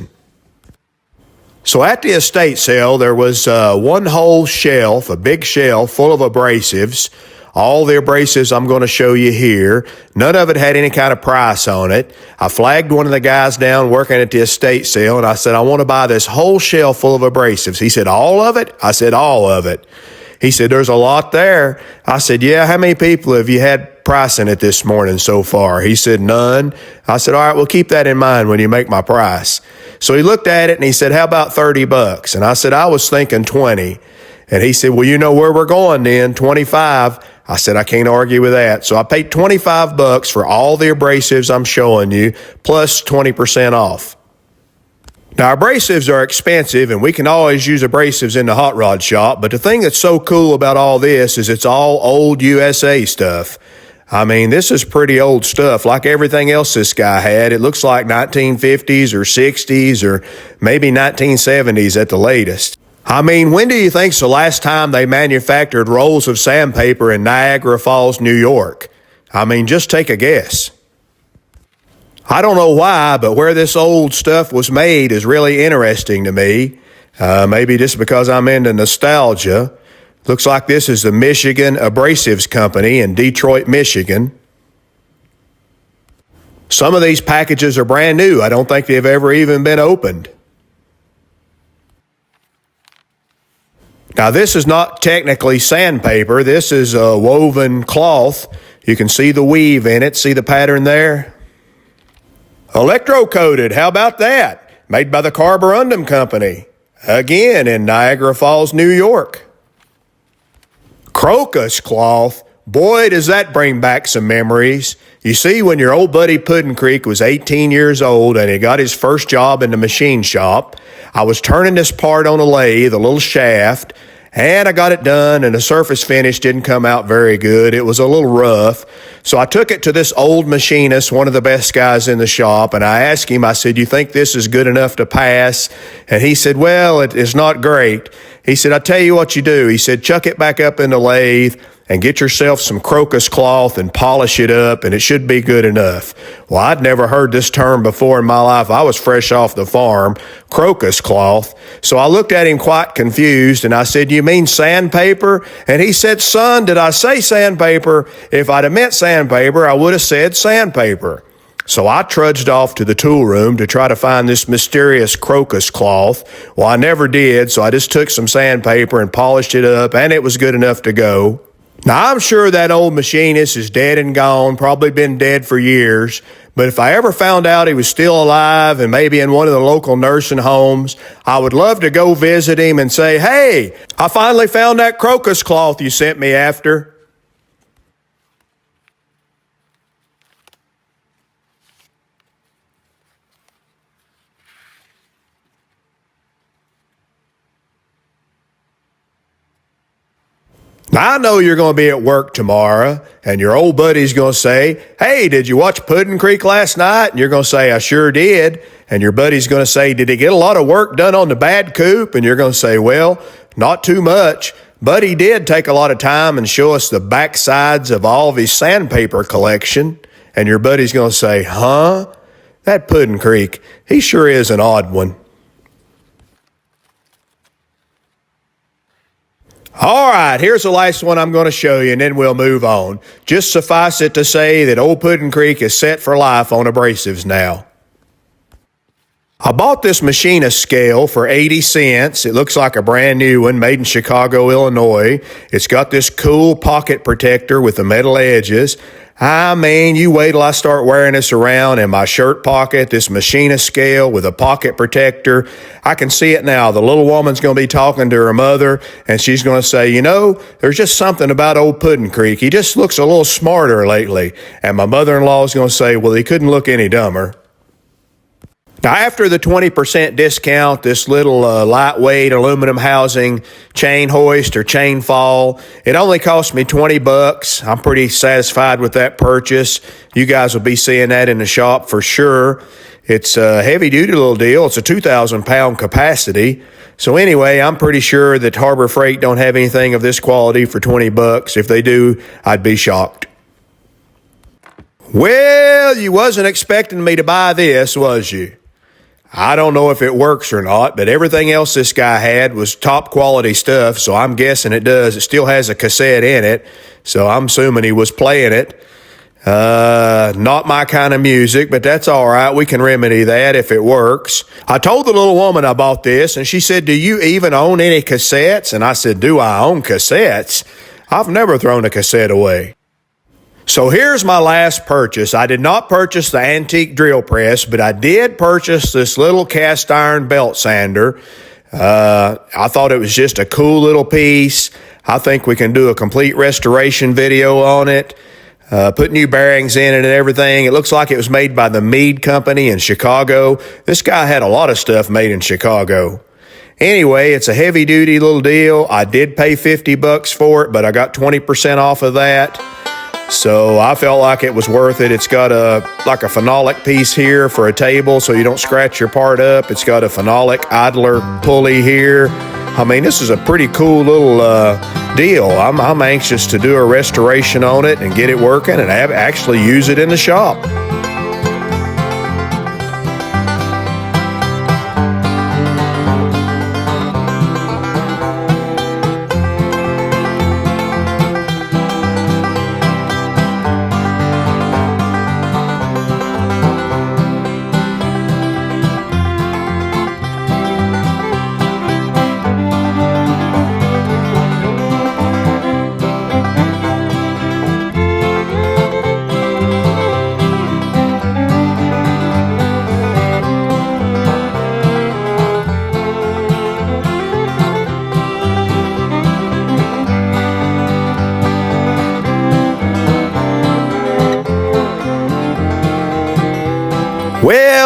So at the estate sale, there was one whole shelf, a big shelf full of abrasives. All the abrasives I'm going to show you here. None of it had any kind of price on it. I flagged one of the guys down working at the estate sale, and I said, "I want to buy this whole shelf full of abrasives." He said, "All of it?" I said, "All of it." He said, "There's a lot there." I said, "Yeah, how many people have you had pricing it this morning so far?" He said, "None." I said, "All right, well, keep that in mind when you make my price." So he looked at it and he said, "How about $30?" And I said, "I was thinking 20." And he said, "Well, you know where we're going then, 25. I said, "I can't argue with that." So I paid $25 for all the abrasives I'm showing you, plus 20% off. Now, abrasives are expensive, and we can always use abrasives in the hot rod shop, but the thing that's so cool about all this is it's all old USA stuff. I mean, this is pretty old stuff, like everything else this guy had. It looks like 1950s or 60s or maybe 1970s at the latest. I mean, when do you think's the last time they manufactured rolls of sandpaper in Niagara Falls, New York? I mean, just take a guess. I don't know why, but where this old stuff was made is really interesting to me. Maybe just because I'm into nostalgia. Looks like this is the Michigan Abrasives Company in Detroit, Michigan. Some of these packages are brand new. I don't think they've ever even been opened. Now, this is not technically sandpaper. This is a woven cloth. You can see the weave in it. See the pattern there? Electro-coated. How about that? made by the Carborundum Company, again in Niagara Falls, New York. Crocus cloth, boy, does that bring back some memories. You see, when your old buddy Puddin' Creek was 18 years old and he got his first job in the machine shop, I was turning this part on a lathe, a little shaft, and I got it done, and the surface finish didn't come out very good. It was a little rough. So I took it to this old machinist, one of the best guys in the shop, and I asked him, I said, "You think this is good enough to pass?" And he said, "Well, it's not great." He said, "I tell you what you do." He said, "Chuck it back up in the lathe and get yourself some crocus cloth and polish it up, and it should be good enough." Well, I'd never heard this term before in my life. I was fresh off the farm, crocus cloth. So I looked at him quite confused, and I said, "You mean sandpaper?" And he said, "Son, did I say sandpaper? If I'd have meant sandpaper, I would have said sandpaper." So I trudged off to the tool room to try to find this mysterious crocus cloth. Well, I never did, so I just took some sandpaper and polished it up, and it was good enough to go. Now, I'm sure that old machinist is dead and gone, probably been dead for years, but if I ever found out he was still alive and maybe in one of the local nursing homes, I would love to go visit him and say, "Hey, I finally found that crocus cloth you sent me after." Now, I know you're going to be at work tomorrow, and your old buddy's going to say, "Hey, did you watch Puddin' Creek last night?" And you're going to say, "I sure did." And your buddy's going to say, "Did he get a lot of work done on the bad coupe?" And you're going to say, "Well, not too much, but he did take a lot of time and show us the backsides of all of his sandpaper collection." And your buddy's going to say, "Huh? That Puddin' Creek, he sure is an odd one." All right, here's the last one I'm going to show you, and then we'll move on. Just suffice it to say that old Puddin' Creek is set for life on abrasives now. I bought this Machinist scale for 80 cents. It looks like a brand new one made in Chicago, Illinois. It's got this cool pocket protector with the metal edges. I mean, you wait till I start wearing this around in my shirt pocket, this Machinist scale with a pocket protector. I can see it now. The little woman's going to be talking to her mother, and she's going to say, "You know, there's just something about old Puddin' Creek. He just looks a little smarter lately." And my mother-in-law is going to say, "Well, he couldn't look any dumber." Now, after the 20% discount, this little lightweight aluminum housing chain hoist or chain fall, it only cost me $20. I'm pretty satisfied with that purchase. You guys will be seeing that in the shop for sure. It's a heavy-duty little deal. It's a 2,000-pound capacity. So anyway, I'm pretty sure that Harbor Freight don't have anything of this quality for $20. If they do, I'd be shocked. Well, you wasn't expecting me to buy this, was you? I don't know if it works or not, but everything else this guy had was top quality stuff, so I'm guessing it does. It still has a cassette in it, so I'm assuming he was playing it. Not my kind of music, but that's all right. We can remedy that if it works. I told the little woman I bought this, and she said, "Do you even own any cassettes?" And I said, "Do I own cassettes? I've never thrown a cassette away." So here's my last purchase. I did not purchase the antique drill press, but I did purchase this little cast iron belt sander. I thought it was just a cool little piece. I think we can do a complete restoration video on it. Put new bearings in it and everything. It looks like it was made by the Mead Company in Chicago. This guy had a lot of stuff made in Chicago. Anyway, it's a heavy-duty little deal. I did pay $50 for it, but I got 20% off of that. So I felt like it was worth it. It's got like a phenolic piece here for a table so you don't scratch your part up. It's got a phenolic idler pulley here. I mean, this is a pretty cool little deal. I'm anxious to do a restoration on it and get it working and actually use it in the shop.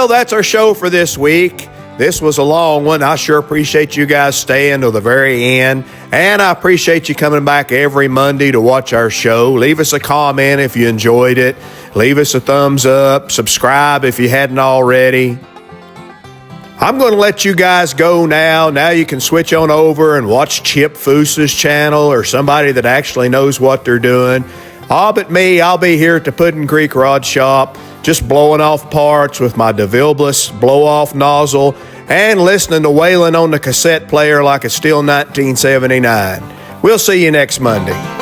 Well, that's our show for this week. This was a long one. I sure appreciate you guys staying till the very end. And I appreciate you coming back every Monday to watch our show. Leave us a comment if you enjoyed it. Leave us a thumbs up. Subscribe if you hadn't already. I'm going to let you guys go now. Now you can switch on over and watch Chip Foose's channel or somebody that actually knows what they're doing. All but me, I'll be here at the Puddin Creek Rod Shop, just blowing off parts with my DeVilbiss blow-off nozzle and listening to Waylon on the cassette player like it's still 1979. We'll see you next Monday.